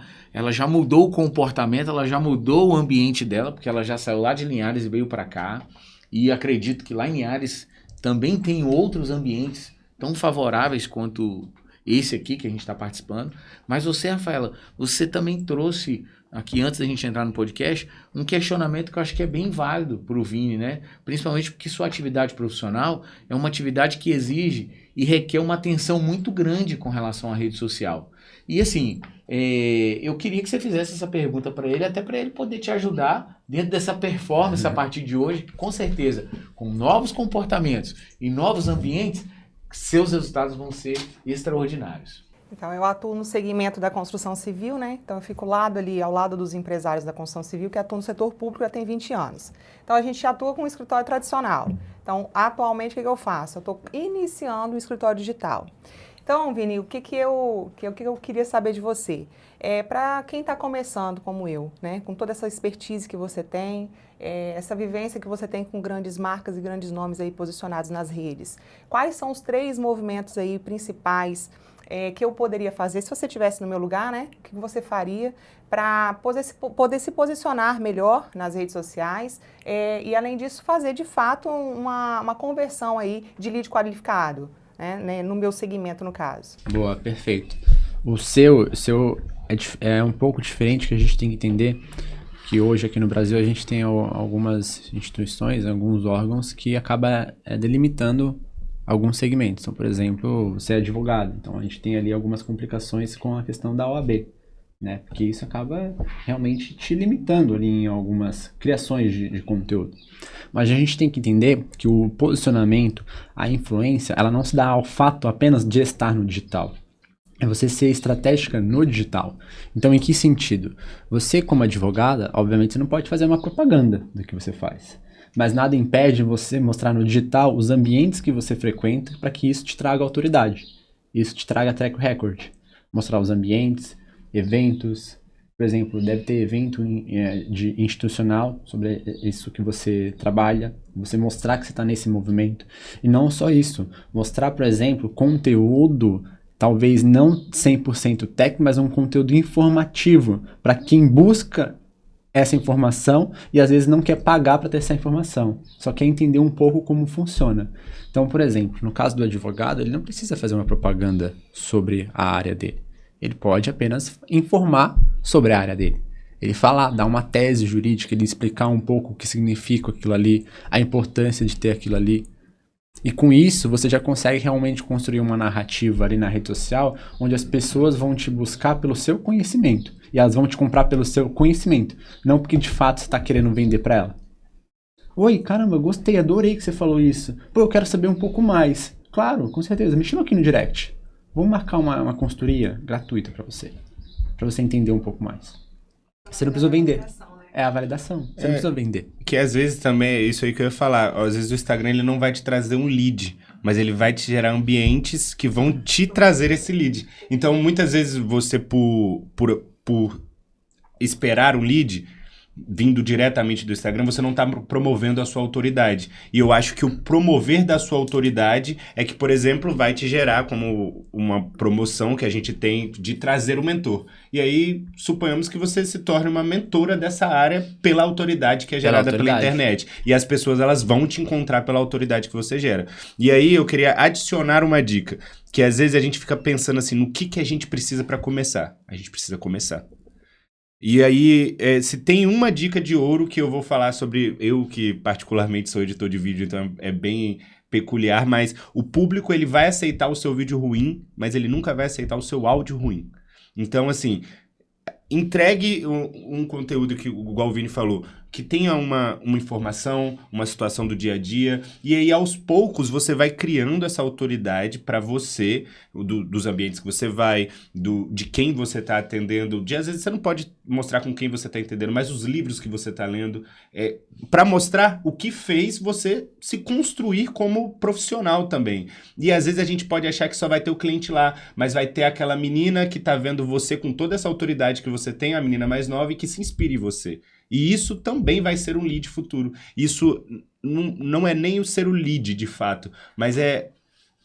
mudou o comportamento, ela já mudou o ambiente dela, porque ela já saiu lá de Linhares e veio para cá, e acredito que lá em Linhares também tem outros ambientes tão favoráveis quanto esse aqui que a gente está participando. Mas você, Rafaela, você também trouxe aqui, antes da gente entrar no podcast, um questionamento que eu acho que é bem válido para o Vini, né? Principalmente porque sua atividade profissional é uma atividade que exige e requer uma atenção muito grande com relação à rede social. E assim, eu queria que você fizesse essa pergunta para ele, até para ele poder te ajudar dentro dessa performance a partir de hoje, que com certeza, com novos comportamentos e novos ambientes, seus resultados vão ser extraordinários. Então, eu atuo no segmento da construção civil, né? Então, eu fico ao lado dos empresários da construção civil que atuam no setor público já tem 20 anos. Então, a gente atua com um escritório tradicional. Então, atualmente, o que eu faço? Eu estou iniciando um escritório digital. Então, Vini, o que eu queria saber de você? Para quem está começando como eu, né? Com toda essa expertise que você tem, essa vivência que você tem com grandes marcas e grandes nomes aí posicionados nas redes, quais são os 3 movimentos aí principais que eu poderia fazer, se você estivesse no meu lugar, né? O que você faria para poder se posicionar melhor nas redes sociais e, além disso, fazer de fato uma conversão aí de lead qualificado, né? No meu segmento, no caso. Boa, perfeito. O seu é um pouco diferente, que a gente tem que entender que hoje aqui no Brasil a gente tem algumas instituições, alguns órgãos que acabam delimitando alguns segmentos. Então, por exemplo, você é advogado, então a gente tem ali algumas complicações com a questão da OAB, né? Porque isso acaba realmente te limitando ali em algumas criações de conteúdo. Mas a gente tem que entender que o posicionamento, a influência, ela não se dá ao fato apenas de estar no digital. É você ser estratégica no digital. Então, em que sentido? Você, como advogada, obviamente, você não pode fazer uma propaganda do que você faz. Mas nada impede você mostrar no digital os ambientes que você frequenta para que isso te traga autoridade. Isso te traga track record. Mostrar os ambientes, eventos. Por exemplo, deve ter evento de institucional sobre isso que você trabalha. Você mostrar que você está nesse movimento. E não só isso. Mostrar, por exemplo, conteúdo, talvez não 100% técnico, mas um conteúdo informativo para quem busca essa informação e às vezes não quer pagar para ter essa informação, só quer entender um pouco como funciona. Então, por exemplo, no caso do advogado, ele não precisa fazer uma propaganda sobre a área dele. Ele pode apenas informar sobre a área dele. Ele falar, dar uma tese jurídica, ele explicar um pouco o que significa aquilo ali, a importância de ter aquilo ali. E com isso, você já consegue realmente construir uma narrativa ali na rede social, onde as pessoas vão te buscar pelo seu conhecimento. E elas vão te comprar pelo seu conhecimento, não porque de fato você está querendo vender para ela. Oi, caramba, gostei, adorei que você falou isso. Pô, eu quero saber um pouco mais. Claro, com certeza, me chama aqui no direct. Vamos marcar uma consultoria gratuita para você entender um pouco mais. Você não precisa vender. É a validação. Você não precisa vender. Que às vezes também é isso aí que eu ia falar. Às vezes o Instagram ele não vai te trazer um lead, mas ele vai te gerar ambientes que vão te trazer esse lead. Então, muitas vezes você, por esperar um lead vindo diretamente do Instagram, você não está promovendo a sua autoridade. E eu acho que o promover da sua autoridade é que, por exemplo, vai te gerar como uma promoção que a gente tem de trazer o mentor. E aí, suponhamos que você se torne uma mentora dessa área pela autoridade que é gerada pela internet. E as pessoas, elas vão te encontrar pela autoridade que você gera. E aí, eu queria adicionar uma dica, que às vezes a gente fica pensando assim, no que a gente precisa para começar? A gente precisa começar. E aí, se tem uma dica de ouro que eu vou falar sobre, eu que particularmente sou editor de vídeo, então é bem peculiar, mas o público ele vai aceitar o seu vídeo ruim, mas ele nunca vai aceitar o seu áudio ruim. Então, assim, entregue um conteúdo que, igual o Vini falou, que tenha uma informação, uma situação do dia a dia, e aí aos poucos você vai criando essa autoridade para você, dos ambientes que você vai, de quem você está atendendo, às vezes você não pode mostrar com quem você está entendendo, mas os livros que você está lendo, para mostrar o que fez você se construir como profissional também. E às vezes a gente pode achar que só vai ter o cliente lá, mas vai ter aquela menina que está vendo você com toda essa autoridade que você tem, a menina mais nova, e que se inspire em você. E isso também vai ser um lead futuro. Isso não é nem o ser o lead, de fato, mas é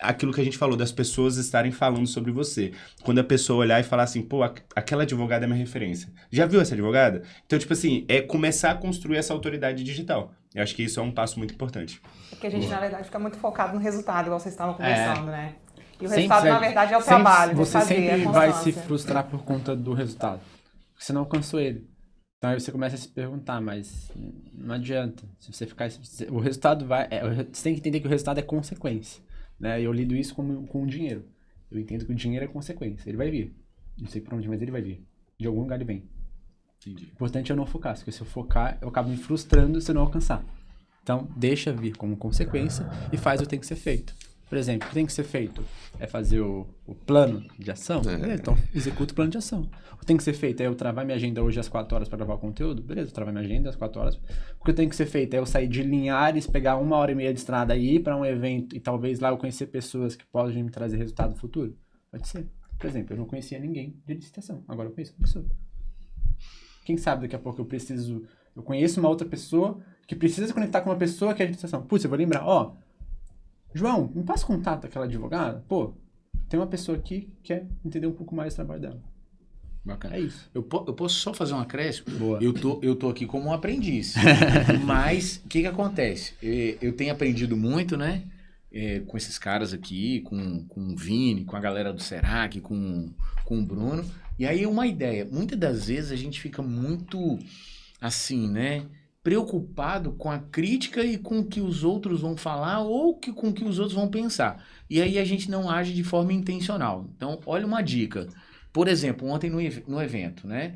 aquilo que a gente falou, das pessoas estarem falando sobre você. Quando a pessoa olhar e falar assim, pô, aquela advogada é minha referência. Já viu essa advogada? Então, tipo assim, é começar a construir essa autoridade digital. Eu acho que isso é um passo muito importante. Porque a gente, na verdade, fica muito focado no resultado, igual vocês estavam conversando, né? E o Sempre resultado, na vai- verdade, é o sempre- trabalho, de Você fazer, sempre é a vai se constância. frustrar por conta do resultado. Porque você não alcançou ele. Então aí você começa a se perguntar, mas não adianta. Se você ficar. O resultado vai. Você tem que entender que o resultado é consequência. Né? E eu lido isso com o dinheiro. Eu entendo que o dinheiro é consequência. Ele vai vir. Não sei por onde, mas ele vai vir. De algum lugar ele vem. Entendi. O importante é eu não focar. Porque se eu focar, eu acabo me frustrando se eu não alcançar. Então, deixa vir como consequência e faz o que tem que ser feito. Por exemplo, o que tem que ser feito é fazer o plano de ação. Beleza, então executa o plano de ação. O que tem que ser feito é eu travar minha agenda hoje às 4 horas para gravar o conteúdo. Beleza, eu travar minha agenda às 4 horas. O que tem que ser feito é eu sair de Linhares, pegar 1h30 de estrada e ir para um evento e talvez lá eu conhecer pessoas que podem me trazer resultado futuro. Pode ser. Por exemplo, eu não conhecia ninguém de licitação. Agora eu conheço uma pessoa. Quem sabe daqui a pouco eu conheço uma outra pessoa que precisa se conectar com uma pessoa que é de licitação. Putz, eu vou lembrar, João, me passa o contato daquela advogada? Pô, tem uma pessoa aqui que quer entender um pouco mais do trabalho dela. Bacana. É isso. Eu posso só fazer um acréscimo? Boa. Eu tô aqui como um aprendiz. Mas, o que acontece? Eu tenho aprendido muito, né? Com esses caras aqui, com o Vini, com a galera do Serac, com o Bruno. E aí, uma ideia. Muitas das vezes, a gente fica muito, assim, né? Preocupado com a crítica e com o que os outros vão falar ou com o que os outros vão pensar. E aí, a gente não age de forma intencional. Então, olha uma dica. Por exemplo, ontem no evento, né?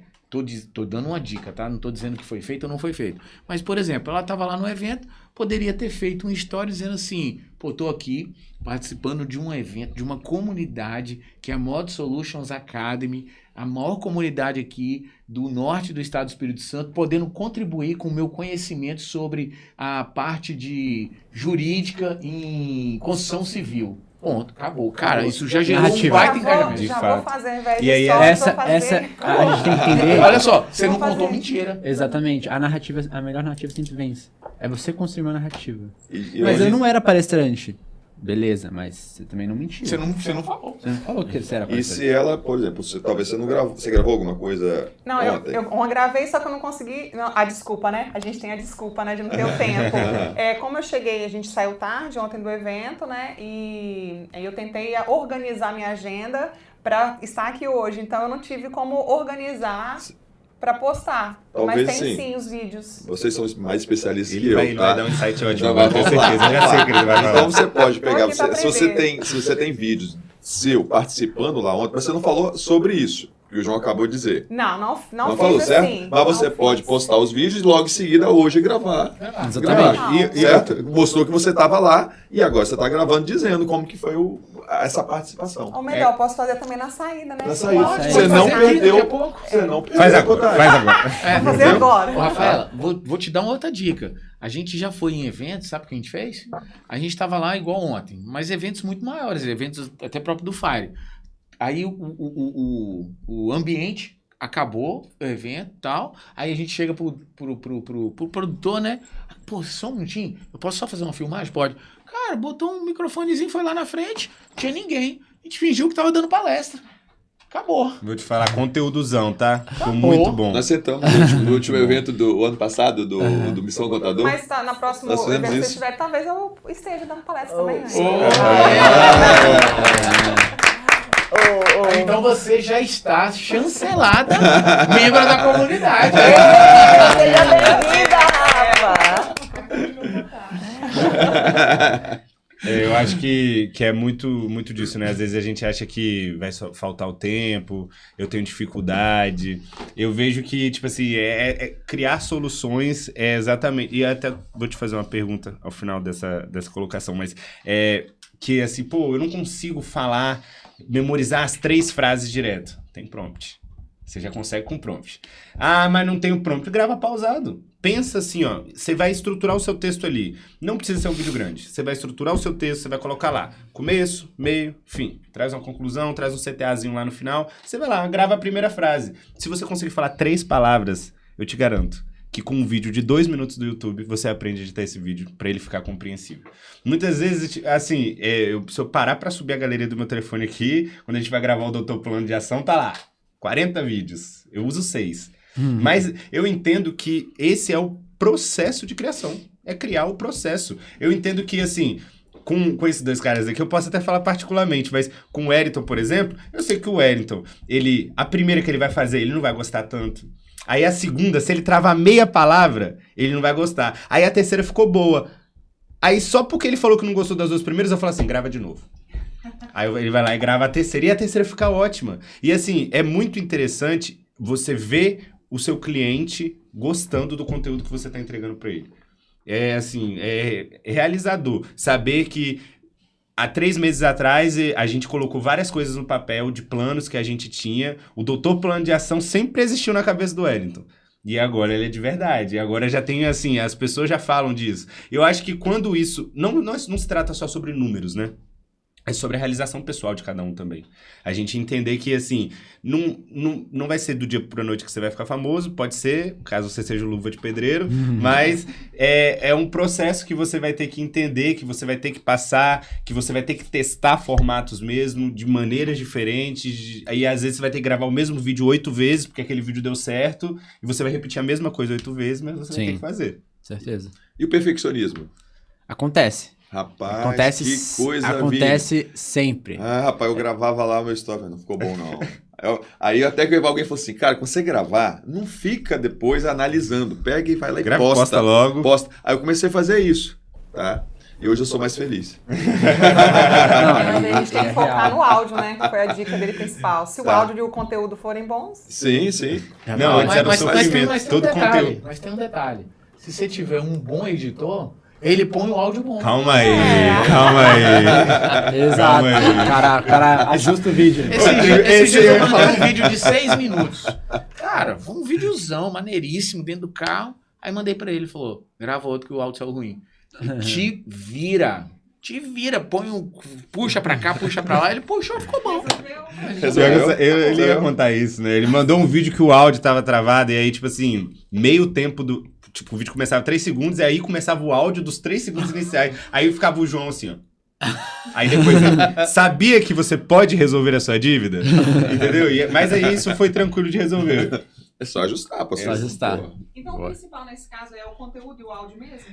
Tô dando uma dica, tá? Não tô dizendo que foi feito ou não foi feito. Mas, por exemplo, ela tava lá no evento, poderia ter feito um story dizendo assim, pô, tô aqui participando de um evento, de uma comunidade que é a Mod Solutions Academy, a maior comunidade aqui do norte do estado do Espírito Santo, podendo contribuir com o meu conhecimento sobre a parte de jurídica em construção civil. Ponto, acabou. Cara, isso já gerou um Narrativa. baita engajamento. De Já fato. vou fazer, ao invés E de aí, só A gente tem que entender. Olha só, você não Vou fazer. contou mentira. Exatamente. A melhor narrativa sempre vence. É você construir uma narrativa. E Mas hoje- eu não era palestrante. Beleza, mas você também não mentiu. Você não falou. Você não falou que você era E palestrante. se ela, por exemplo, talvez você não gravou, você gravou alguma coisa Não, ontem? eu gravei, só que eu não consegui. Não, a desculpa, né? A gente tem a desculpa, né? De não ter o tempo. Como eu cheguei, a gente saiu tarde ontem do evento, né? E aí eu tentei organizar minha agenda para estar aqui hoje. Então eu não tive como organizar para postar. Talvez Mas tem sim. sim os vídeos. Vocês são mais especialistas que Ele eu, vai tá? dar um insight ótimo, Então vai, eu tenho vamos lá, certeza. Eu já sei o que ele vai falar. Então você pode pegar, aqui pra se você aprender. tem vídeos seu participando lá ontem, mas você não falou sobre isso, que o João acabou de dizer. Não Não fiz falou, certo? assim. Mas você Não pode fiz. postar os vídeos e logo em seguida hoje gravar. Exatamente. Gravar. Certo? Mostrou que você estava lá e agora você está gravando dizendo como que foi essa participação. Ou melhor, posso fazer também na saída, né? Na saída. Pode, Você pode não fazer. perdeu. daqui a pouco. Você não perdeu. Faz a agora, oportunidade. faz agora. Vou fazer agora. Ô, Rafaela, vou te dar uma outra dica. A gente já foi em eventos, sabe o que a gente fez? A gente estava lá igual ontem, mas eventos muito maiores, eventos até próprio do Fire. Aí o ambiente acabou, o evento e tal, aí a gente chega pro produtor, né? Pô, só um minutinho, eu posso só fazer uma filmagem? Pode. Cara, botou um microfonezinho, foi lá na frente, não tinha ninguém. A gente fingiu que tava dando palestra. Acabou. Vou te falar, conteúdozão, tá? Ficou muito bom. Nós sentamos no último evento do ano passado, do Missão Contador. Mas tá, na próxima Nós fizemos evento que isso. você tiver, talvez eu esteja dando palestra também, né? Então você já está chancelada, membro da comunidade. Seja bem-vinda, Rafa! Eu acho que é muito disso, né? Às vezes a gente acha que vai só faltar o tempo, eu tenho dificuldade. Eu vejo que, tipo assim, criar soluções é exatamente... E até vou te fazer uma pergunta ao final dessa colocação, mas que assim, pô, eu não consigo memorizar as 3 frases direto. Tem prompt. Você já consegue com prompt. Ah, mas não tem o prompt. Grava pausado. Pensa assim, ó. Você vai estruturar o seu texto ali. Não precisa ser um vídeo grande. Você vai estruturar o seu texto, você vai colocar lá. Começo, meio, fim. Traz uma conclusão, traz um CTAzinho lá no final. Você vai lá, grava a primeira frase. Se você conseguir falar 3 palavras, eu te garanto que com um vídeo de 2 minutos do YouTube, você aprende a editar esse vídeo pra ele ficar compreensível. Muitas vezes, assim, se eu parar pra subir a galeria do meu telefone aqui, quando a gente vai gravar o Doutor Plano de Ação, tá lá, 40 vídeos. Eu uso 6. Mas eu entendo que esse é o processo de criação. É criar o processo. Eu entendo que, assim, com esses 2 caras aqui, eu posso até falar particularmente, mas com o Wellington, por exemplo, eu sei que o Wellington, a primeira que ele vai fazer, ele não vai gostar tanto. Aí a segunda, se ele travar meia palavra, ele não vai gostar. Aí a terceira ficou boa. Aí só porque ele falou que não gostou das 2 primeiras, eu falo assim, grava de novo. Aí ele vai lá e grava a terceira, e a terceira fica ótima. E assim, é muito interessante você ver o seu cliente gostando do conteúdo que você está entregando para ele. É assim, é realizador. Saber que há 3 meses atrás a gente colocou várias coisas no papel de planos que a gente tinha. O Doutor Plano de Ação sempre existiu na cabeça do Wellington. E agora ele é de verdade. E agora já tem, assim, as pessoas já falam disso. Eu acho que quando isso... Não se trata só sobre números, né? É sobre a realização pessoal de cada um também. A gente entender que, assim, não vai ser do dia pra noite que você vai ficar famoso, pode ser, caso você seja o Luva de Pedreiro, mas é um processo que você vai ter que entender, que você vai ter que passar, que você vai ter que testar formatos mesmo, de maneiras diferentes, aí às vezes você vai ter que gravar o mesmo vídeo 8 vezes, porque aquele vídeo deu certo, e você vai repetir a mesma coisa 8 vezes, mas você vai ter que fazer. Certeza. E o perfeccionismo? Acontece. Rapaz, que coisa, acontece sempre. Rapaz, eu gravava lá o meu story, não ficou bom não. Aí até que alguém falou assim, cara, quando você gravar, não fica depois analisando. Pega e vai lá e posta logo. Posta. Aí eu comecei a fazer isso, tá? E hoje eu sou mais feliz. A gente tem que focar no áudio, né? Que foi a dica dele principal. Se o áudio e o conteúdo forem bons... Sim, sim. Não, antes era o sofrimento, todo conteúdo. Mas tem um detalhe. Se você tiver um bom editor... Ele põe o áudio bom. Calma aí. Exato. O cara ajusta o vídeo. Esse dia eu mandei um vídeo de 6 minutos. Cara, foi um videozão maneiríssimo dentro do carro. Aí mandei pra ele, falou, grava outro que o áudio saiu ruim. Te vira, puxa pra cá, puxa pra lá. Ele puxou, ficou bom. Ele ia contar isso, né? Ele mandou um vídeo que o áudio tava travado e aí, tipo assim, meio tempo do... Tipo, o vídeo começava 3 segundos e aí começava o áudio dos 3 segundos iniciais. Aí ficava o João assim, ó. Aí depois ele sabia que você pode resolver a sua dívida? Entendeu? Mas aí isso foi tranquilo de resolver. É só ajustar, só ajustar. Então o principal nesse caso é o conteúdo e o áudio mesmo?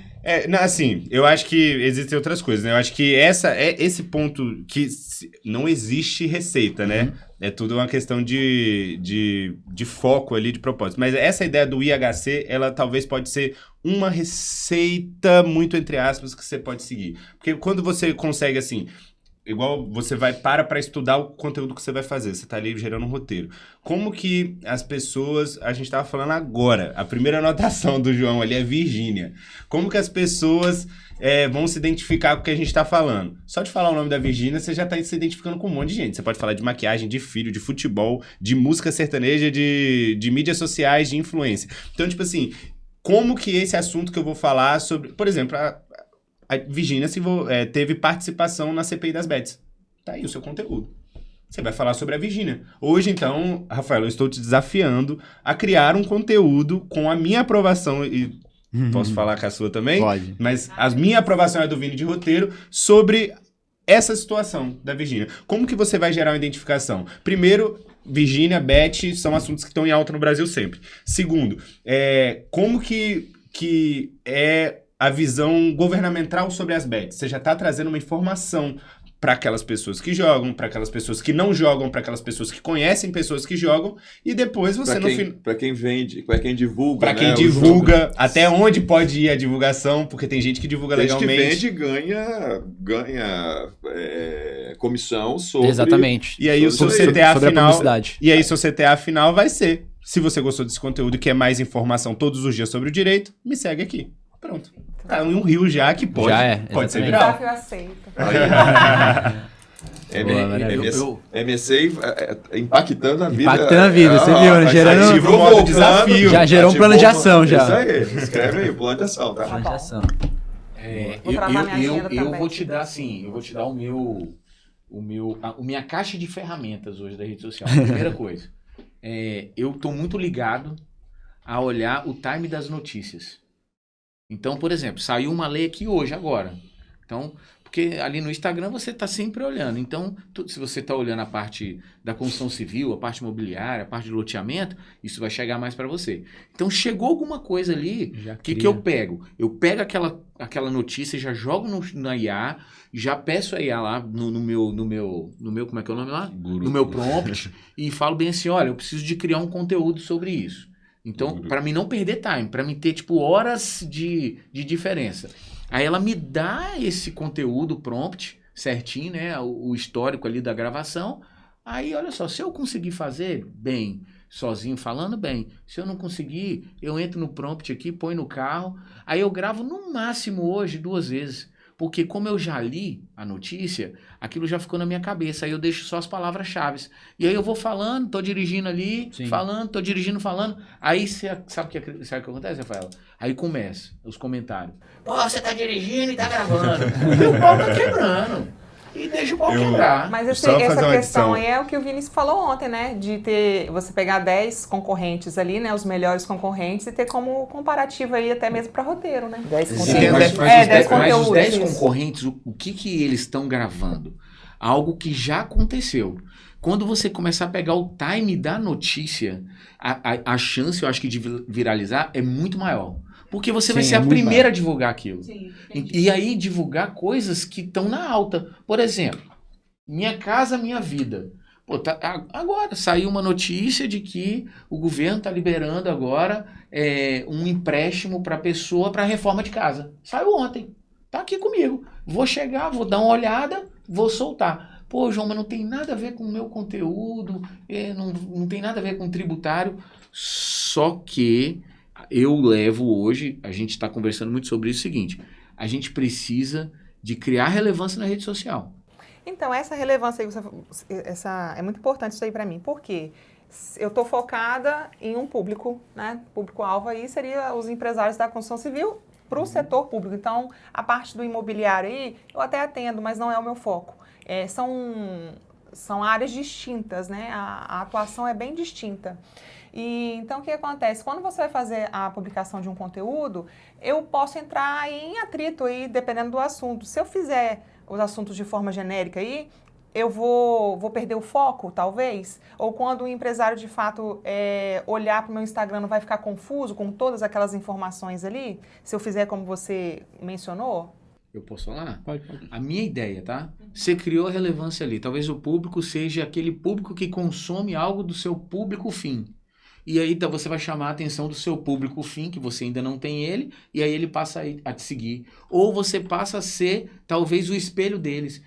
Assim, eu acho que existem outras coisas, né? Eu acho que esse ponto que não existe receita, né? É tudo uma questão de foco ali, de propósito. Mas essa ideia do IHC, ela talvez pode ser uma receita, muito entre aspas, que você pode seguir. Porque quando você consegue, assim... Igual você vai para estudar o conteúdo que você vai fazer. Você tá ali gerando um roteiro. Como que as pessoas... A gente tava falando agora. A primeira anotação do João ali é Virgínia. Como que as pessoas vão se identificar com o que a gente tá falando? Só de falar o nome da Virgínia, você já tá se identificando com um monte de gente. Você pode falar de maquiagem, de filho, de futebol, de música sertaneja, de mídias sociais, de influência. Então, tipo assim... Como que esse assunto que eu vou falar sobre... Por exemplo, a Virgínia teve participação na CPI das Bets. Tá aí o seu conteúdo. Você vai falar sobre a Virgínia. Hoje, então, Rafael, eu estou te desafiando a criar um conteúdo com a minha aprovação, e posso falar com a sua também? Pode. Mas a minha aprovação é do Vini de roteiro sobre essa situação da Virgínia. Como que você vai gerar uma identificação? Primeiro, Virgínia, Beth são assuntos que estão em alta no Brasil sempre. Segundo, como que é a visão governamental sobre as bets? Você já está trazendo uma informação para aquelas pessoas que jogam, para aquelas pessoas que não jogam, para aquelas pessoas que conhecem pessoas que jogam, e depois você para quem vende, para quem divulga, para quem divulga, até onde pode ir a divulgação, porque tem gente que divulga legalmente. Tem gente que vende ganha comissão sobre... Exatamente. E aí o seu CTA sobre final, a publicidade. E aí o seu CTA final vai ser, se você gostou desse conteúdo e quer mais informação todos os dias sobre o direito, me segue aqui. Pronto. Tá um rio já que pode, pode ser viral. Desafio aceito. MSA impactando a vida. Impactando a vida, você viu, né? Gerando desafio. Já gerou um plano de ação, já. Isso aí, escreve aí, plano de ação, tá? Plano de ação. Eu vou te dar, assim, a minha caixa de ferramentas hoje da rede social. Primeira coisa, eu tô muito ligado a olhar o time das notícias. Então, por exemplo, saiu uma lei aqui hoje, agora. Então, porque ali no Instagram você está sempre olhando. Então, se você está olhando a parte da construção civil, a parte imobiliária, a parte de loteamento, isso vai chegar mais para você. Então, chegou alguma coisa ali, o que eu pego? Eu pego aquela notícia, já jogo na IA, já peço a IA lá no meu, como é que é o nome lá? Guru. No meu prompt, e falo bem assim, olha, eu preciso de criar um conteúdo sobre isso. Então, para mim não perder time, para mim ter, tipo, horas de diferença. Aí ela me dá esse conteúdo prompt, certinho, né? O histórico ali da gravação. Aí, olha só, se eu conseguir fazer bem, sozinho falando bem, se eu não conseguir, eu entro no prompt aqui, põe no carro. Aí eu gravo no máximo hoje 2 vezes. Porque como eu já li a notícia, aquilo já ficou na minha cabeça. Aí eu deixo só as palavras-chave. E aí eu vou falando, tô dirigindo ali, Sim. falando, tô dirigindo, falando. Aí sabe o que acontece, Rafaela? Aí começa os comentários. Pô, você tá dirigindo e tá gravando. E o pau tá quebrando. E deixa o pau quebrar. Mas Só fazer essa uma questão adição. aí é o que o Vinícius falou ontem, né? De ter você pegar 10 concorrentes ali, né? Os melhores concorrentes e ter como comparativo aí até mesmo para roteiro, né? 10 Sim, conteúdos. mas, 10 mas os conteúdos, 10 isso. concorrentes, o que eles estão gravando? Algo que já aconteceu. Quando você começar a pegar o time da notícia, a chance, eu acho que de viralizar é muito maior. Porque você vai Sim, ser é a muito primeira maior. a divulgar aquilo. Sim, E aí divulgar coisas que estão na alta. Por exemplo, Minha Casa Minha Vida. Pô, agora saiu uma notícia de que o governo está liberando agora um empréstimo para a pessoa para reforma de casa. Saiu ontem. Tá aqui comigo. Vou chegar, vou dar uma olhada, vou soltar. Pô, João, mas não tem nada a ver com o meu conteúdo, não tem nada a ver com tributário. Só que eu levo hoje, a gente está conversando muito sobre isso, o seguinte, a gente precisa de criar relevância na rede social. Então, essa relevância aí, é muito importante isso aí para mim. Por quê? Eu estou focada em um público, né? Público-alvo aí seria os empresários da construção civil para o setor público. Então, a parte do imobiliário aí, eu até atendo, mas não é o meu foco. São áreas distintas, né? A atuação é bem distinta. E então, o que acontece? Quando você vai fazer a publicação de um conteúdo, eu posso entrar em atrito aí, dependendo do assunto. Se eu fizer os assuntos de forma genérica aí, eu vou perder o foco, talvez? Ou quando o empresário, de fato, olhar para o meu Instagram, não vai ficar confuso com todas aquelas informações ali? Se eu fizer como você mencionou? Eu posso falar? Pode. A minha ideia, tá? Você criou a relevância ali. Talvez o público seja aquele público que consome algo do seu público fim. E aí você vai chamar a atenção do seu público fim, que você ainda não tem ele, e aí ele passa a te seguir. Ou você passa a ser, talvez, o espelho deles.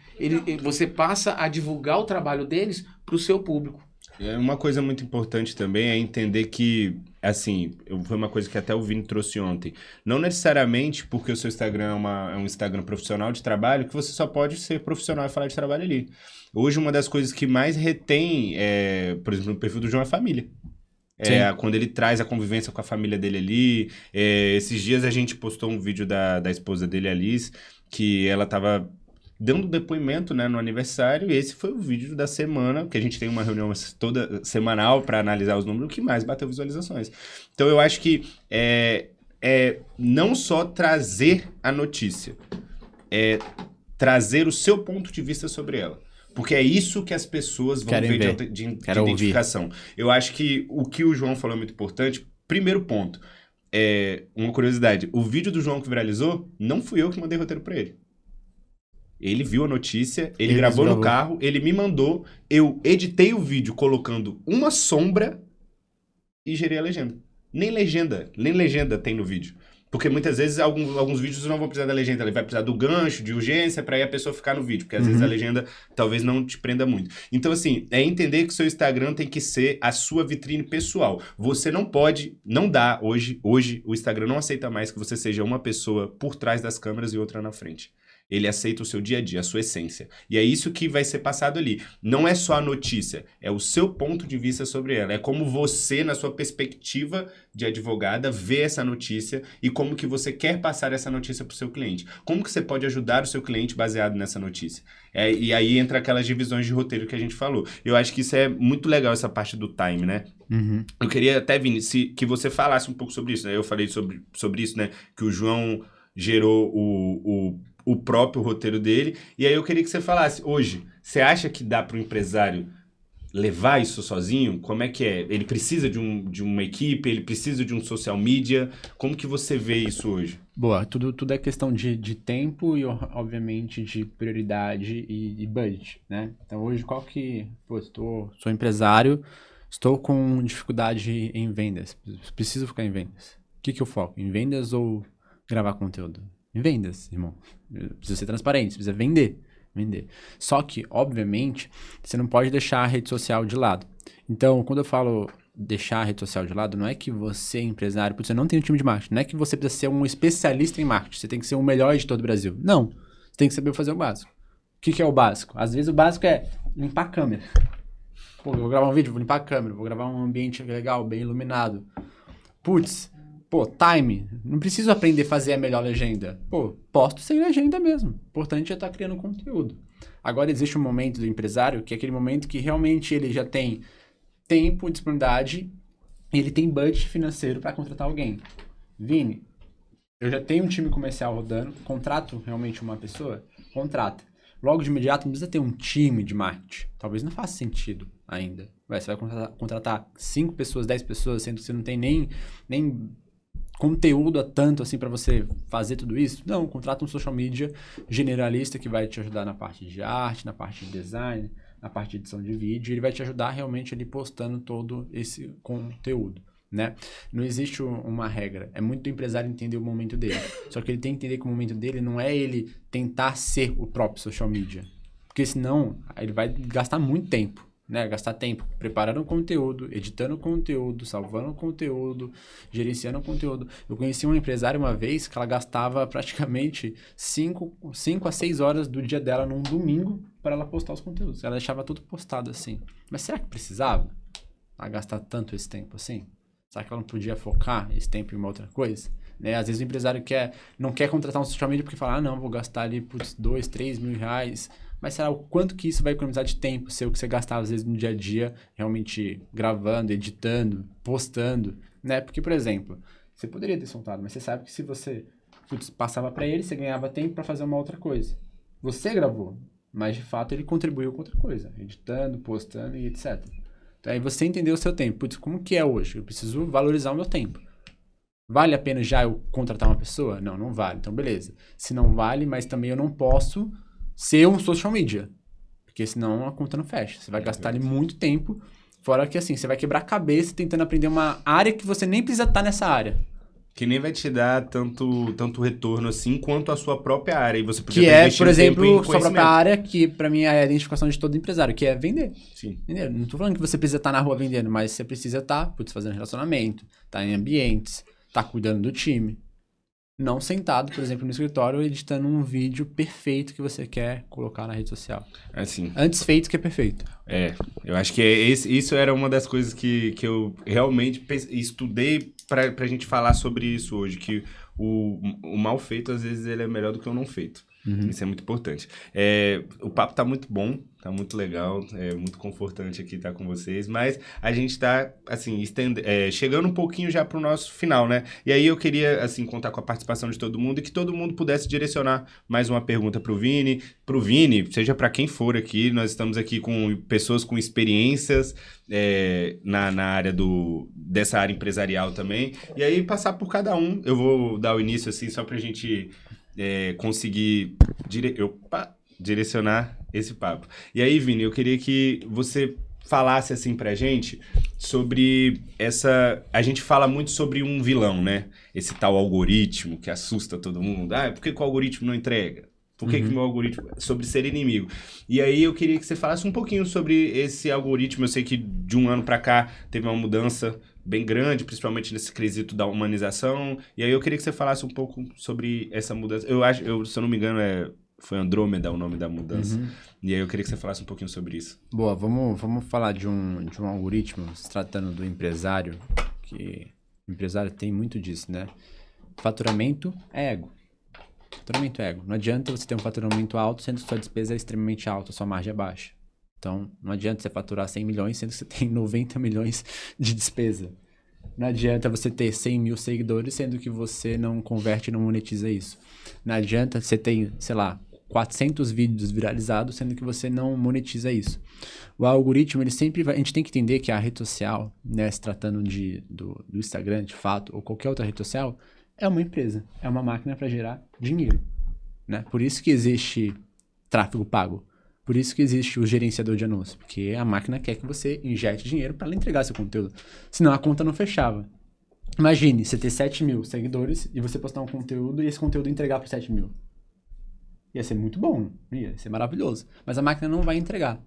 Você passa a divulgar o trabalho deles para o seu público. Uma coisa muito importante também é entender que, assim, foi uma coisa que até o Vini trouxe ontem. Não necessariamente porque o seu Instagram é um Instagram profissional de trabalho, que você só pode ser profissional e falar de trabalho ali. Hoje, uma das coisas que mais retém, por exemplo, no perfil do João é a família. Quando ele traz a convivência com a família dele ali. Esses dias a gente postou um vídeo da esposa dele, Alice, que ela estava dando depoimento, né, no aniversário, e esse foi o vídeo da semana, que a gente tem uma reunião toda semanal para analisar os números, que mais bateu visualizações. Então eu acho que não só trazer a notícia, é trazer o seu ponto de vista sobre ela. Porque é isso que as pessoas vão Querem ver de identificação. Eu acho que o o João falou é muito importante. Primeiro ponto, uma curiosidade. O vídeo do João que viralizou, não fui eu que mandei roteiro pra ele. Ele viu a notícia, ele gravou no carro, ele me mandou, eu editei o vídeo colocando uma sombra e gerei a legenda. Nem legenda tem no vídeo. Porque muitas vezes alguns vídeos não vão precisar da legenda, ele vai precisar do gancho, de urgência, para aí a pessoa ficar no vídeo, porque às vezes a legenda talvez não te prenda muito. Então, assim, é entender que o seu Instagram tem que ser a sua vitrine pessoal. Você não pode, não dá, hoje o Instagram não aceita mais que você seja uma pessoa por trás das câmeras e outra na frente. Ele aceita o seu dia a dia, a sua essência. E é isso que vai ser passado ali. Não é só a notícia, é o seu ponto de vista sobre ela. É como você, na sua perspectiva de advogada, vê essa notícia e como que você quer passar essa notícia para o seu cliente. Como que você pode ajudar o seu cliente baseado nessa notícia? E aí entra aquelas divisões de roteiro que a gente falou. Eu acho que isso é muito legal, essa parte do time, né? Uhum. Eu queria até, Vini, que você falasse um pouco sobre isso, né? Eu falei sobre isso, né? Que o João gerou o próprio roteiro dele. E aí eu queria que você falasse, hoje, você acha que dá para o empresário levar isso sozinho? Como é que é? Ele precisa de uma equipe? Ele precisa de um social media? Como que você vê isso hoje? Boa, tudo é questão de tempo e, obviamente, de prioridade e budget, né? Então, hoje, sou empresário, estou com dificuldade em vendas, preciso focar em vendas. O que eu foco? Em vendas ou gravar conteúdo? Em vendas, irmão. Precisa ser transparente, precisa vender. Só que, obviamente, você não pode deixar a rede social de lado. Então, quando eu falo deixar a rede social de lado, não é que você, empresário, porque você não tem um time de marketing, não é que você precisa ser um especialista em marketing, você tem que ser o melhor de todo o Brasil. Não, você tem que saber fazer o básico. O que é o básico? Às vezes o básico é limpar a câmera. Pô, eu vou gravar um vídeo, vou limpar a câmera, vou gravar um ambiente legal, bem iluminado. Time. Não preciso aprender a fazer a melhor legenda. Posto sem legenda mesmo. O importante é estar criando conteúdo. Agora existe um momento do empresário que é aquele momento que realmente ele já tem tempo, disponibilidade, e ele tem budget financeiro para contratar alguém. Vini, eu já tenho um time comercial rodando, contrato realmente uma pessoa? Contrata. Logo de imediato não precisa ter um time de marketing. Talvez não faça sentido ainda. Você vai contratar 5 pessoas, 10 pessoas, sendo que você não tem nem conteúdo tanto assim para você fazer tudo isso? Não, contrata um social media generalista que vai te ajudar na parte de arte, na parte de design, na parte de edição de vídeo. Ele vai te ajudar realmente ali postando todo esse conteúdo, né? Não existe uma regra. É muito do empresário entender o momento dele. Só que ele tem que entender que o momento dele não é ele tentar ser o próprio social media. Porque senão ele vai gastar muito tempo. Né, gastar tempo preparando o conteúdo, editando o conteúdo, salvando o conteúdo, gerenciando o conteúdo. Eu conheci uma empresária uma vez que ela gastava praticamente 5 a 6 horas do dia dela num domingo para ela postar os conteúdos. Ela deixava tudo postado assim. Mas será que precisava gastar tanto esse tempo assim? Será que ela não podia focar esse tempo em uma outra coisa? Né? Às vezes o empresário não quer contratar um social media porque fala, não, vou gastar ali por 2, 3 mil reais. Mas será o quanto que isso vai economizar de tempo seu que você gastava às vezes no dia a dia, realmente gravando, editando, postando, né? Porque, por exemplo, você poderia ter soltado, mas você sabe que se você passava para ele, você ganhava tempo para fazer uma outra coisa. Você gravou, mas de fato ele contribuiu com outra coisa, editando, postando e etc. Então aí você entendeu o seu tempo. Como que é hoje? Eu preciso valorizar o meu tempo. Vale a pena já eu contratar uma pessoa? Não, não vale. Então, beleza. Se não vale, mas também eu não posso ser um social media, porque senão a conta não fecha. Você vai gastar ali muito tempo, fora que assim, você vai quebrar a cabeça tentando aprender uma área que você nem precisa estar nessa área. Que nem vai te dar tanto retorno assim, quanto a sua própria área. E você podia que estar é, investindo por exemplo, tempo em sua própria conhecimento. área, que pra mim é a identificação de todo empresário, que é vender. Sim. Vender. Não tô falando que você precisa estar na rua vendendo, mas você precisa estar, fazendo relacionamento, estar em ambientes, estar cuidando do time. Não sentado, por exemplo, no escritório, editando um vídeo perfeito que você quer colocar na rede social. Assim. Antes feito que é perfeito. Eu acho que isso era uma das coisas que eu realmente estudei pra gente falar sobre isso hoje, que o mal feito, às vezes, ele é melhor do que o não feito. Uhum. Isso é muito importante. O papo tá muito bom, tá muito legal, é muito confortante aqui estar com vocês, mas a gente tá, assim, chegando um pouquinho já pro nosso final, né? E aí eu queria, assim, contar com a participação de todo mundo e que todo mundo pudesse direcionar mais uma pergunta pro Vini, seja para quem for aqui. Nós estamos aqui com pessoas com experiências na área dessa área empresarial também, e aí passar por cada um. Eu vou dar o início, assim, só pra gente conseguir direcionar esse papo. E aí, Vini, eu queria que você falasse assim pra gente sobre a gente fala muito sobre um vilão, né? Esse tal algoritmo que assusta todo mundo. Por que o algoritmo não entrega? Por que o meu algoritmo... Sobre ser inimigo. E aí eu queria que você falasse um pouquinho sobre esse algoritmo. Eu sei que de um ano pra cá teve uma mudança bem grande, principalmente nesse quesito da humanização. E aí eu queria que você falasse um pouco sobre essa mudança. Se eu não me engano, Foi Andrômeda o nome da mudança. E aí eu queria que você falasse um pouquinho sobre isso. Boa, vamos falar de um algoritmo, se tratando do empresário, que o empresário tem muito disso, né? Faturamento é ego. Faturamento é ego. Não adianta você ter um faturamento alto, sendo que sua despesa é extremamente alta, sua margem é baixa. Então, não adianta você faturar 100 milhões, sendo que você tem 90 milhões de despesa. Não adianta você ter 100 mil seguidores, sendo que você não converte e não monetiza isso. Não adianta você ter, sei lá, 400 vídeos viralizados, sendo que você não monetiza isso. O algoritmo, ele sempre vai... A gente tem que entender que a rede social, né, se tratando do Instagram, de fato, ou qualquer outra rede social, é uma empresa, é uma máquina para gerar dinheiro, né? Por isso que existe tráfego pago. Por isso que existe o gerenciador de anúncios, porque a máquina quer que você injete dinheiro para ela entregar seu conteúdo. Senão a conta não fechava. Imagine você ter 7 mil seguidores e você postar um conteúdo e esse conteúdo entregar para 7 mil. Ia ser muito bom, ia ser maravilhoso. Mas a máquina não vai entregar.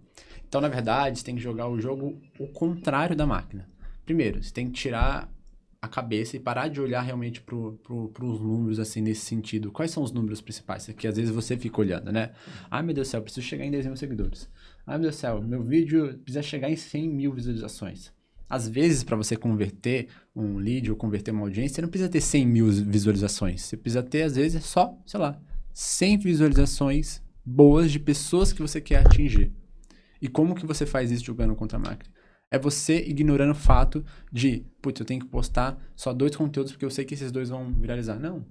Então, na verdade, você tem que jogar o jogo o contrário da máquina. Primeiro, você tem que tirar a cabeça e parar de olhar realmente pros números, assim, nesse sentido. Quais são os números principais? Que às vezes você fica olhando, né? Ai, meu Deus do céu, eu preciso chegar em 10 mil seguidores. Ai, meu Deus do céu, meu vídeo precisa chegar em 100 mil visualizações. Às vezes, para você converter um lead ou converter uma audiência, você não precisa ter 100 mil visualizações. Você precisa ter, às vezes, só, sei lá, 100 visualizações boas de pessoas que você quer atingir. E como que você faz isso jogando contra a máquina? É você ignorando o fato de, putz, eu tenho que postar só 2 conteúdos porque eu sei que esses 2 vão viralizar. Não.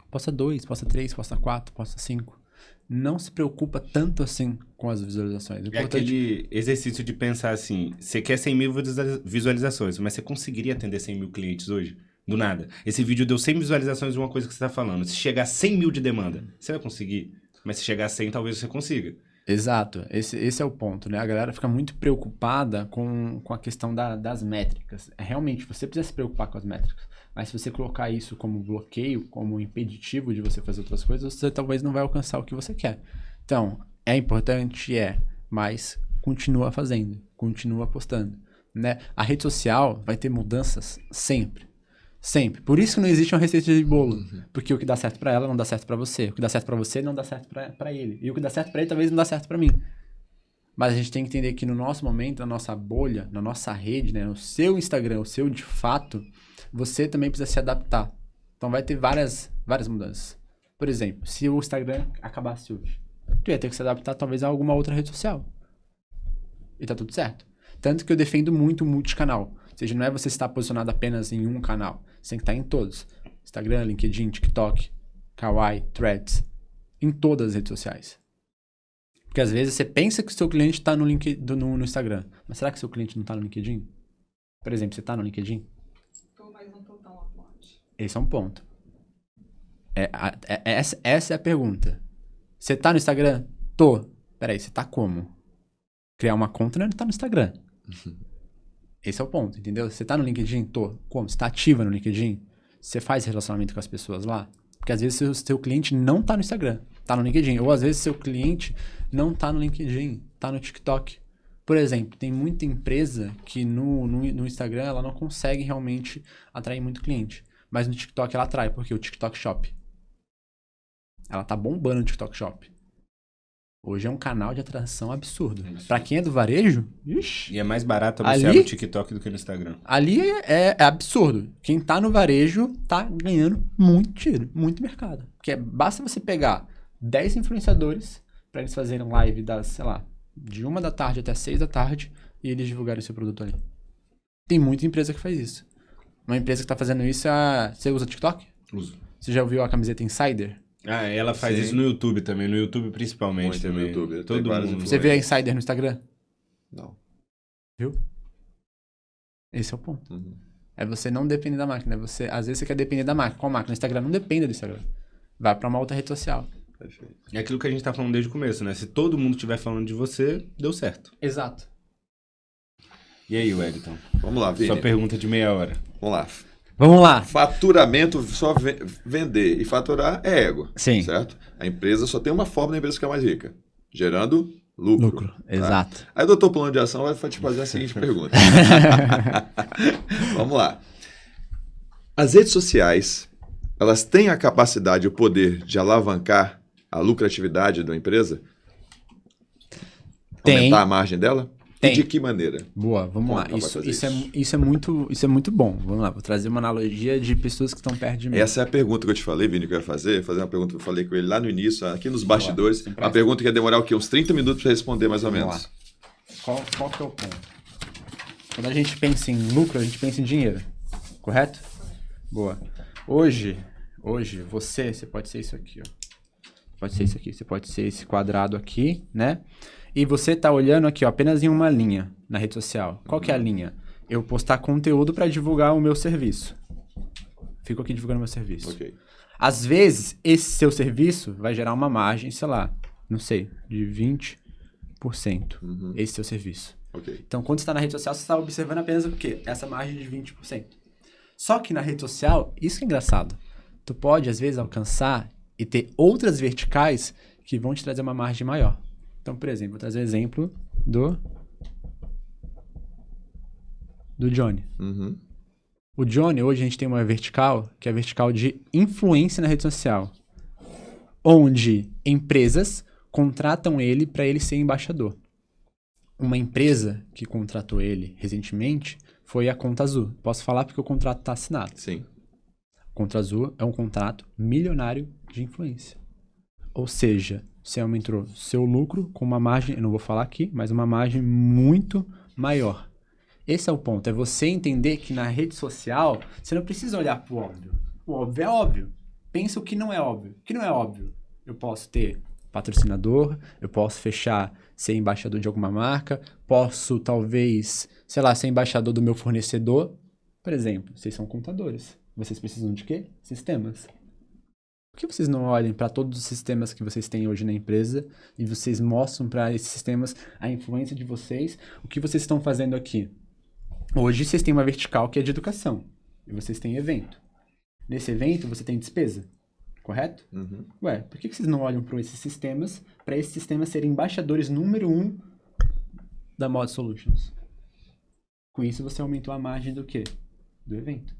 Posta 2, posta 3, posta 4, posta 5. Não se preocupa tanto assim com as visualizações. É aquele exercício de pensar assim, você quer 100 mil visualizações, mas você conseguiria atender 100 mil clientes hoje? Do nada. Esse vídeo deu 100 visualizações de uma coisa que você está falando. Se chegar a 100 mil de demanda, você vai conseguir. Mas se chegar a 100, talvez você consiga. Exato, esse é o ponto, né? A galera fica muito preocupada com a questão das métricas. Realmente, você precisa se preocupar com as métricas, mas se você colocar isso como bloqueio, como impeditivo de você fazer outras coisas, você talvez não vai alcançar o que você quer. Então, é importante, mas continua fazendo, continua postando, né? A rede social vai ter mudanças sempre. Sempre. Por isso que não existe uma receita de bolo. Porque o que dá certo pra ela não dá certo pra você. O que dá certo pra você não dá certo pra ele. E o que dá certo pra ele talvez não dá certo pra mim. Mas a gente tem que entender que no nosso momento, na nossa bolha, na nossa rede, né, no seu Instagram, o seu de fato, você também precisa se adaptar. Então vai ter várias mudanças. Por exemplo, se o Instagram acabasse hoje, tu ia ter que se adaptar talvez a alguma outra rede social. E tá tudo certo. Tanto que eu defendo muito o multicanal. Ou seja, não é você estar posicionado apenas em um canal. Você tem que estar em todos. Instagram, LinkedIn, TikTok, Kawaii, Threads. Em todas as redes sociais. Porque às vezes você pensa que o seu cliente está no Instagram. Mas será que o seu cliente não está no LinkedIn? Por exemplo, você está no LinkedIn? Tô, mas não tô tão atuante. Esse é um ponto. Essa é a pergunta. Você está no Instagram? Tô. Peraí, você está como? Criar uma conta não está no Instagram. Esse é o ponto, entendeu? Você tá no LinkedIn? Tô. Como? Você tá ativa no LinkedIn? Você faz relacionamento com as pessoas lá? Porque às vezes o seu cliente não tá no Instagram, tá no LinkedIn. Ou às vezes seu cliente não tá no LinkedIn, tá no TikTok. Por exemplo, tem muita empresa que no Instagram ela não consegue realmente atrair muito cliente. Mas no TikTok ela atrai, porque o TikTok Shop. Ela tá bombando no TikTok Shop. Hoje é um canal de atração absurdo. Pra quem é do varejo, ixi, E é mais barato anunciar ali- no TikTok do que no Instagram. ali é absurdo. Quem tá no varejo tá ganhando muito dinheiro, muito mercado. Porque basta você pegar 10 influenciadores pra eles fazerem live das, sei lá, de 1 da tarde até 6 da tarde e eles divulgarem seu produto ali. Tem muita empresa que faz isso. Uma empresa que tá fazendo isso é... Você usa TikTok? Uso. Você já ouviu a camiseta Insider? Ah, ela faz Sim. isso no YouTube também. No YouTube principalmente Muito no também. YouTube, tem Todo vários mundo. Você vê a Insider no Instagram? Não. Viu? Esse é o ponto. Uhum. É você não depender da máquina. Você, às vezes você quer depender da máquina. Qual máquina? O Instagram não depende do Instagram. Vai pra uma outra rede social. Perfeito. É aquilo que a gente tá falando desde o começo, né? Se todo mundo estiver falando de você, deu certo. Exato. E aí, Wellington? Vamos lá, Vini. Sua pergunta de meia hora. Vamos lá. Vamos lá. Faturamento, só vender e faturar é ego. Sim. Certo? A empresa só tem uma forma da empresa ficar mais rica. Gerando lucro. tá? Exato. Aí o doutor Plano de Ação vai te fazer a seguinte pergunta. Vamos lá. As redes sociais, elas têm a capacidade e o poder de alavancar a lucratividade da empresa? Tem. Aumentar a margem dela? Tem. E de que maneira? Boa, vamos Como lá. ela vai fazer Isso é muito bom. Vamos lá, vou trazer uma analogia de pessoas que estão perto de mim. Essa é a pergunta que eu te falei, Vini, que eu ia fazer uma pergunta que eu falei com ele lá no início, aqui nos bastidores. Boa, Uma pergunta que ia demorar o quê? Uns 30 minutos para responder, mais ou Vamos menos. lá. Qual que é o ponto? Quando a gente pensa em lucro, a gente pensa em dinheiro. Correto? Boa. Hoje, você pode ser isso aqui, ó. Pode ser isso aqui, você pode ser esse quadrado aqui, né? E você tá olhando aqui, ó, apenas em uma linha na rede social. Qual que é a linha? Eu postar conteúdo para divulgar o meu serviço. Fico aqui divulgando o meu serviço. Ok. Às vezes, esse seu serviço vai gerar uma margem, sei lá, não sei, de 20%. Esse seu serviço. Ok. Então, quando você está na rede social, você está observando apenas o quê? Essa margem de 20%. Só que na rede social, isso que é engraçado. Tu pode, às vezes, alcançar e ter outras verticais que vão te trazer uma margem maior. Então, por exemplo, vou trazer o exemplo do Johnny. Uhum. O Johnny, hoje a gente tem uma vertical, que é a vertical de influência na rede social, onde empresas contratam ele para ele ser embaixador. Uma empresa que contratou ele recentemente foi a Conta Azul. Posso falar porque o contrato está assinado. Sim. Conta Azul é um contrato milionário de influência. Ou seja, você aumentou seu lucro com uma margem, eu não vou falar aqui, mas uma margem muito maior. Esse é o ponto, é você entender que na rede social você não precisa olhar para o óbvio. O óbvio é óbvio. Pensa o que não é óbvio. O que não é óbvio? Eu posso ter patrocinador, eu posso fechar, ser embaixador de alguma marca, posso talvez, sei lá, ser embaixador do meu fornecedor. Por exemplo, vocês são contadores. Vocês precisam de quê? Sistemas. Por que vocês não olhem para todos os sistemas que vocês têm hoje na empresa e vocês mostram para esses sistemas a influência de vocês? O que vocês estão fazendo aqui? Hoje vocês têm uma vertical que é de educação e vocês têm evento. Nesse evento você tem despesa, correto? Uhum. Ué, por que vocês não olham para esses sistemas serem embaixadores número 1 da Mod Solutions? Com isso você aumentou a margem do quê? Do evento.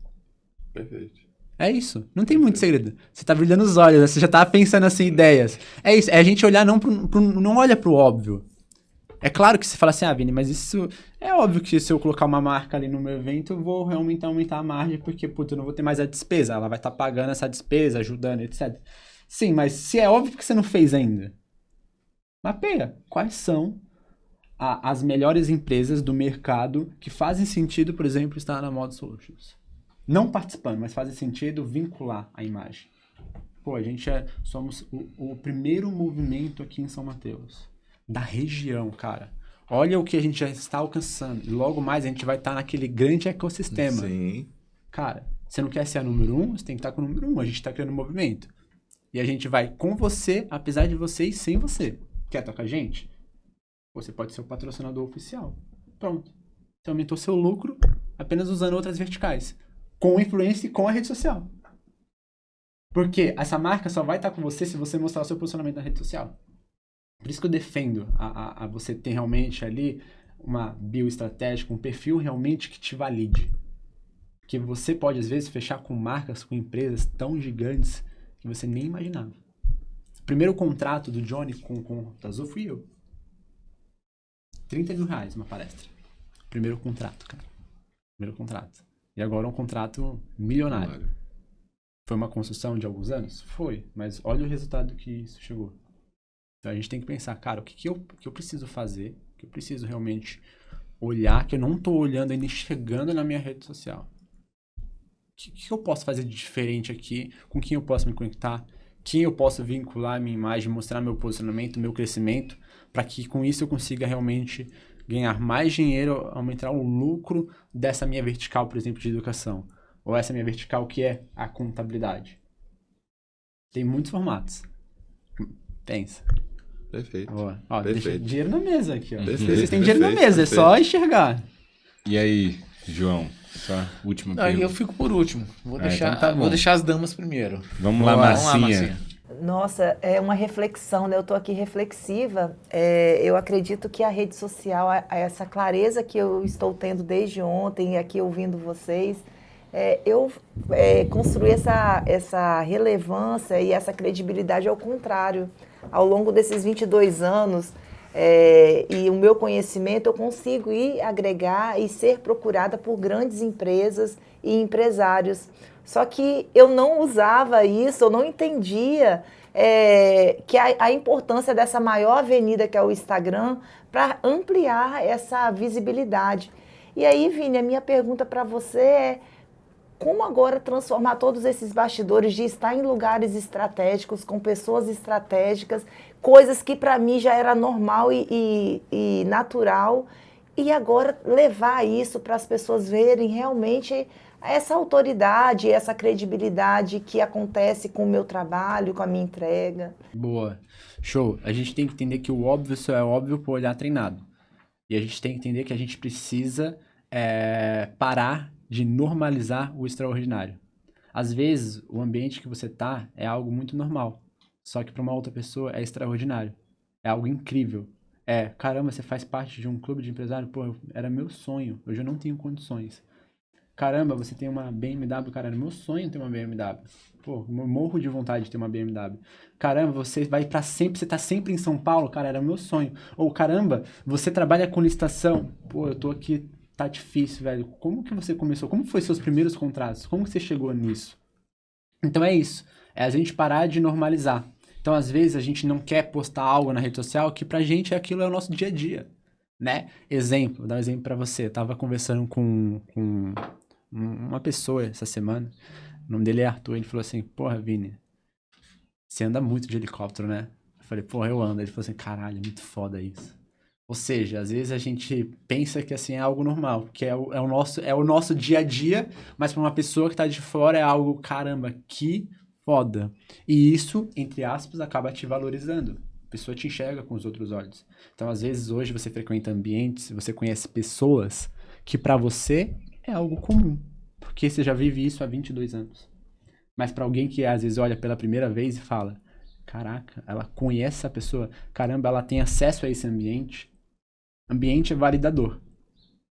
Perfeito. É isso. Não tem muito segredo. Você tá brilhando os olhos, você já tá pensando assim, ideias. É isso. É a gente olhar, não olha pro óbvio. É claro que você fala assim, Vini, mas isso é óbvio que se eu colocar uma marca ali no meu evento, eu vou realmente aumentar a margem, porque, eu não vou ter mais a despesa. Ela vai estar pagando essa despesa, ajudando, etc. Sim, mas se é óbvio que você não fez ainda, mapeia quais são as melhores empresas do mercado que fazem sentido, por exemplo, estar na Mod Solutions. Não participando, mas faz sentido vincular a imagem. Pô, a gente somos o primeiro movimento aqui em São Mateus. Da região, cara. Olha o que a gente já está alcançando. E logo mais a gente vai estar naquele grande ecossistema. Sim. Cara, você não quer ser a número 1? Você tem que estar com o número 1. A gente está criando um movimento. E a gente vai com você, apesar de você e sem você. Quer estar com a gente? Você pode ser o patrocinador oficial. Pronto. Você aumentou seu lucro apenas usando outras verticais. Com influência e com a rede social. Porque essa marca só vai estar com você se você mostrar o seu posicionamento na rede social. Por isso que eu defendo a você ter realmente ali uma bioestratégia, um perfil realmente que te valide. Porque você pode, às vezes, fechar com marcas, com empresas tão gigantes que você nem imaginava. O primeiro contrato do Johnny com o Azul fui eu. R$30 mil uma palestra. Primeiro contrato, cara. Primeiro contrato. E agora é um contrato milionário. Foi uma construção de alguns anos? Foi. Mas olha o resultado que isso chegou. Então a gente tem que pensar, cara, o que eu preciso fazer? O que eu preciso realmente olhar, que eu não estou olhando ainda, chegando na minha rede social? O que eu posso fazer de diferente aqui? Com quem eu posso me conectar? Quem eu posso vincular a minha imagem, mostrar meu posicionamento, meu crescimento, para que com isso eu consiga realmente ganhar mais dinheiro, aumentar o lucro dessa minha vertical, por exemplo, de educação. Ou essa minha vertical que é a contabilidade. Tem muitos formatos. Pensa. Perfeito. Ó, Perfeito. deixa dinheiro na mesa aqui, ó. Perfeito, Vocês têm dinheiro na mesa, perfeito. é só enxergar. E aí, João? Sua última Não, pergunta. eu fico por último. Vou então tá bom. vou deixar as damas primeiro. Vamos lá, Marcinha. Nossa, é uma reflexão, né? Eu estou aqui reflexiva. Eu acredito que a rede social, essa clareza que eu estou tendo desde ontem, aqui ouvindo vocês, eu construí essa relevância e essa credibilidade ao contrário. Ao longo desses 22 anos, e o meu conhecimento, eu consigo ir agregar e ser procurada por grandes empresas e empresários. Só que eu não usava isso, eu não entendia que a importância dessa maior avenida que é o Instagram para ampliar essa visibilidade. E aí, Vini, a minha pergunta para você é: como agora transformar todos esses bastidores de estar em lugares estratégicos, com pessoas estratégicas, coisas que para mim já era normal e natural, e agora levar isso para as pessoas verem realmente essa autoridade, essa credibilidade que acontece com o meu trabalho, com a minha entrega. Boa. Show. A gente tem que entender que o óbvio só é óbvio por olhar treinado. E a gente tem que entender que a gente precisa parar de normalizar o extraordinário. Às vezes, o ambiente que você tá é algo muito normal. Só que para uma outra pessoa é extraordinário. É algo incrível. Caramba, você faz parte de um clube de empresário? Pô, era meu sonho. Hoje eu não tenho condições. Caramba, você tem uma BMW? Cara, era meu sonho ter uma BMW. Pô, eu morro de vontade de ter uma BMW. Caramba, você vai para sempre, você tá sempre em São Paulo? Cara, era meu sonho. Ou caramba, você trabalha com licitação? Pô, eu tô aqui, tá difícil, velho. Como que você começou? Como foi seus primeiros contratos? Como que você chegou nisso? Então é isso. É a gente parar de normalizar. Então, às vezes, a gente não quer postar algo na rede social que pra gente aquilo é o nosso dia a dia, né? Exemplo, vou dar um exemplo pra você. Eu tava conversando com uma pessoa essa semana, o nome dele é Arthur, ele falou assim: porra, Vini, você anda muito de helicóptero, né? Eu falei: porra, eu ando. Ele falou assim: caralho, é muito foda isso. Ou seja, às vezes a gente pensa que assim é algo normal, que é o nosso dia a dia, mas para uma pessoa que tá de fora é algo, caramba, que foda. E isso, entre aspas, acaba te valorizando. A pessoa te enxerga com os outros olhos. Então, às vezes, hoje você frequenta ambientes, você conhece pessoas que para você é algo comum, porque você já vive isso há 22 anos. Mas para alguém que às vezes olha pela primeira vez e fala: caraca, ela conhece essa pessoa, caramba, ela tem acesso a esse ambiente. Ambiente é validador.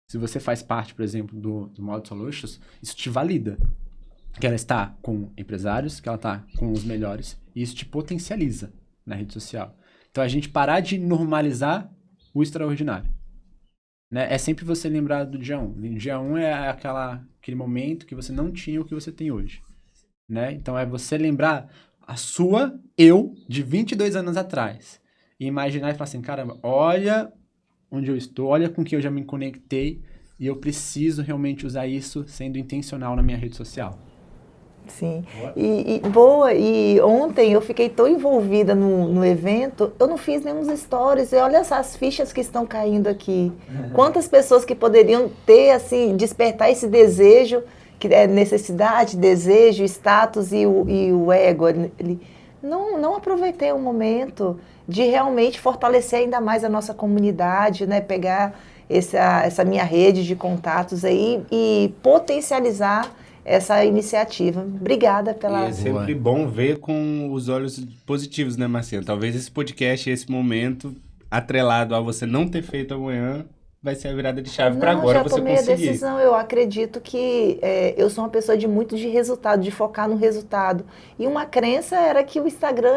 Se você faz parte, por exemplo, do Modo Solutions, isso te valida. Que ela está com empresários, que ela está com os melhores, e isso te potencializa na rede social. Então, a gente parar de normalizar o extraordinário. Né? É sempre você lembrar do dia 1. O dia 1 é aquele momento que você não tinha o que você tem hoje. Né? Então, é você lembrar a sua eu de 22 anos atrás. E imaginar e falar assim: caramba, olha onde eu estou, olha com que eu já me conectei, e eu preciso realmente usar isso sendo intencional na minha rede social. Sim. E ontem eu fiquei tão envolvida no evento, eu não fiz nenhum stories. E olha essas fichas que estão caindo aqui. Quantas pessoas que poderiam ter, assim, despertar esse desejo, que é necessidade, desejo, status e o ego. Não aproveitei o momento de realmente fortalecer ainda mais a nossa comunidade, né? Pegar essa minha rede de contatos aí e potencializar essa iniciativa. Obrigada pela... E é sempre bom ver com os olhos positivos, né, Marcinha? Talvez esse podcast, esse momento, atrelado a você não ter feito amanhã, vai ser a virada de chave para agora você conseguir. Eu já tomei a decisão. Eu acredito que eu sou uma pessoa de resultado, de focar no resultado. E uma crença era que o Instagram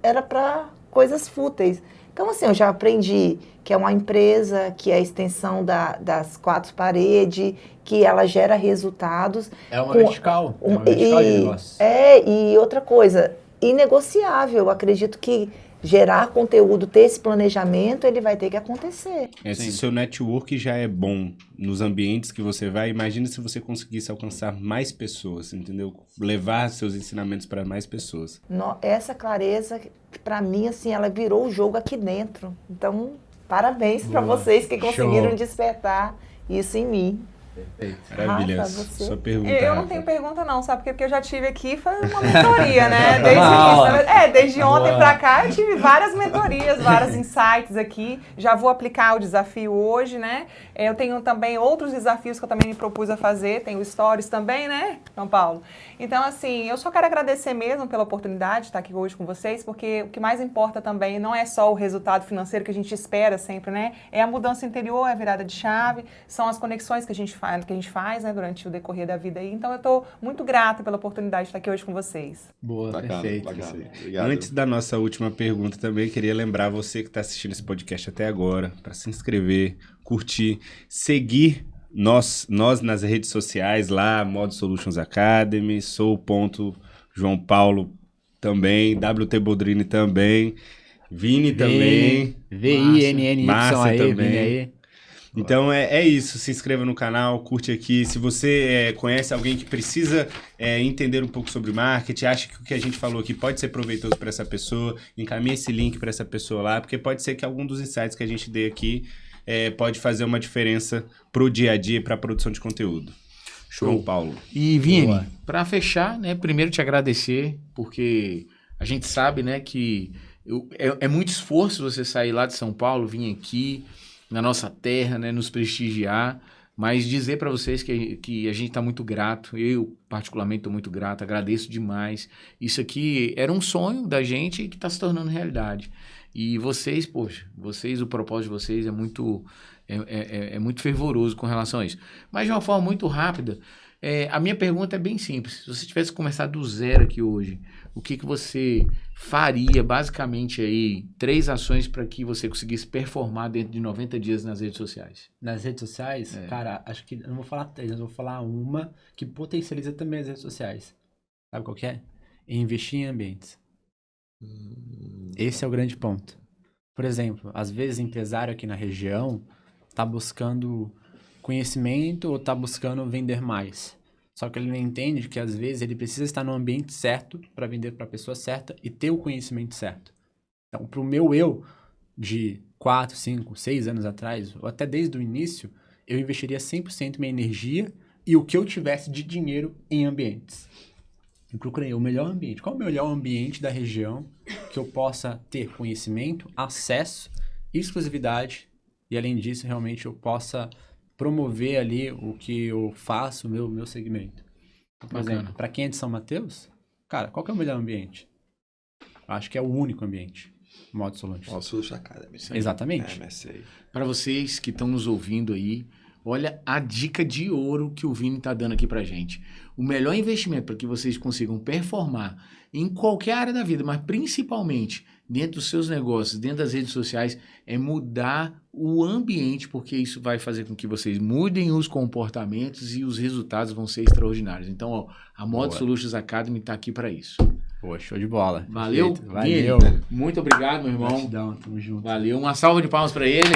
era para coisas fúteis. Então, assim, eu já aprendi que é uma empresa, que é a extensão das 4 paredes, que ela gera resultados. É uma vertical. É uma vertical de negócio. E outra coisa, inegociável. Eu acredito que gerar conteúdo, ter esse planejamento, ele vai ter que acontecer. Se seu network já é bom nos ambientes que você vai, imagina se você conseguisse alcançar mais pessoas, entendeu? Levar seus ensinamentos para mais pessoas. Essa clareza, para mim, assim, ela virou o jogo aqui dentro. Então, parabéns para vocês que conseguiram despertar isso em mim. Maravilha. Sua pergunta. Eu não tenho pergunta não, sabe? Porque eu já tive aqui, foi uma mentoria, né? Desde ontem pra cá eu tive várias mentorias, vários insights aqui. Já vou aplicar o desafio hoje, né? Eu tenho também outros desafios que eu também me propus a fazer. Tem o Stories também, né, São Paulo? Então, assim, eu só quero agradecer mesmo pela oportunidade de estar aqui hoje com vocês, porque o que mais importa também não é só o resultado financeiro que a gente espera sempre, né? É a mudança interior, é a virada de chave, são as conexões que a gente faz que a gente faz, né, durante o decorrer da vida aí. Então eu estou muito grata pela oportunidade de estar aqui hoje com vocês. Boa, Bacana, perfeito. bacana. Obrigado. Antes da nossa última pergunta também, queria lembrar você que está assistindo esse podcast até agora, para se inscrever, curtir, seguir nós nas redes sociais, lá, Mod Solutions Academy, João Paulo também, WT Boldrini também, Vini também, VINNY Márcia aí, também. Vini aí. Então é isso, se inscreva no canal, curte aqui. Se você conhece alguém que precisa entender um pouco sobre marketing, acha que o que a gente falou aqui pode ser proveitoso para essa pessoa, encaminhe esse link para essa pessoa lá, porque pode ser que algum dos insights que a gente dê aqui pode fazer uma diferença pro dia a dia e para a produção de conteúdo. João Paulo. E Vini, para fechar, né, primeiro te agradecer, porque a gente sabe, né, que é muito esforço você sair lá de São Paulo, vir aqui na nossa terra, né, nos prestigiar, mas dizer para vocês que a gente está muito grato, eu particularmente estou muito grato, agradeço demais. Isso aqui era um sonho da gente que está se tornando realidade. E vocês, poxa, o propósito de vocês é muito fervoroso com relação a isso. Mas de uma forma muito rápida, a minha pergunta é bem simples. Se você tivesse começado do zero aqui hoje, o que você faria, basicamente, aí, 3 ações para que você conseguisse performar dentro de 90 dias nas redes sociais? Nas redes sociais, cara, acho que eu não vou falar 3, eu vou falar uma que potencializa também as redes sociais. Sabe qual que é? Investir em ambientes. Esse é o grande ponto. Por exemplo, às vezes empresário aqui na região está buscando conhecimento ou está buscando vender mais. Só que ele não entende que às vezes ele precisa estar no ambiente certo para vender para a pessoa certa e ter o conhecimento certo. Então, para o meu eu de 4, 5, 6 anos atrás, ou até desde o início, eu investiria 100% minha energia e o que eu tivesse de dinheiro em ambientes. Eu procurei o melhor ambiente. Qual é o melhor ambiente da região que eu possa ter conhecimento, acesso, exclusividade e, além disso, realmente eu possa promover ali o que eu faço, o meu segmento. Então, por exemplo, para quem é de São Mateus, cara, qual que é o melhor ambiente? Eu acho que é o único ambiente. Mod Solutions. Mod Solutions Academy. Exatamente. MSA. Para vocês que estão nos ouvindo aí, olha a dica de ouro que o Vini está dando aqui para gente. O melhor investimento para que vocês consigam performar em qualquer área da vida, mas principalmente dentro dos seus negócios, dentro das redes sociais, é mudar o ambiente, porque isso vai fazer com que vocês mudem os comportamentos e os resultados vão ser extraordinários. Então, ó, a Mod Solutions Academy está aqui para isso. Pô, show de bola. Valeu, Valeu. Vini. Muito obrigado, meu irmão. Gratidão, tamo junto. Valeu. Uma salva de palmas para ele.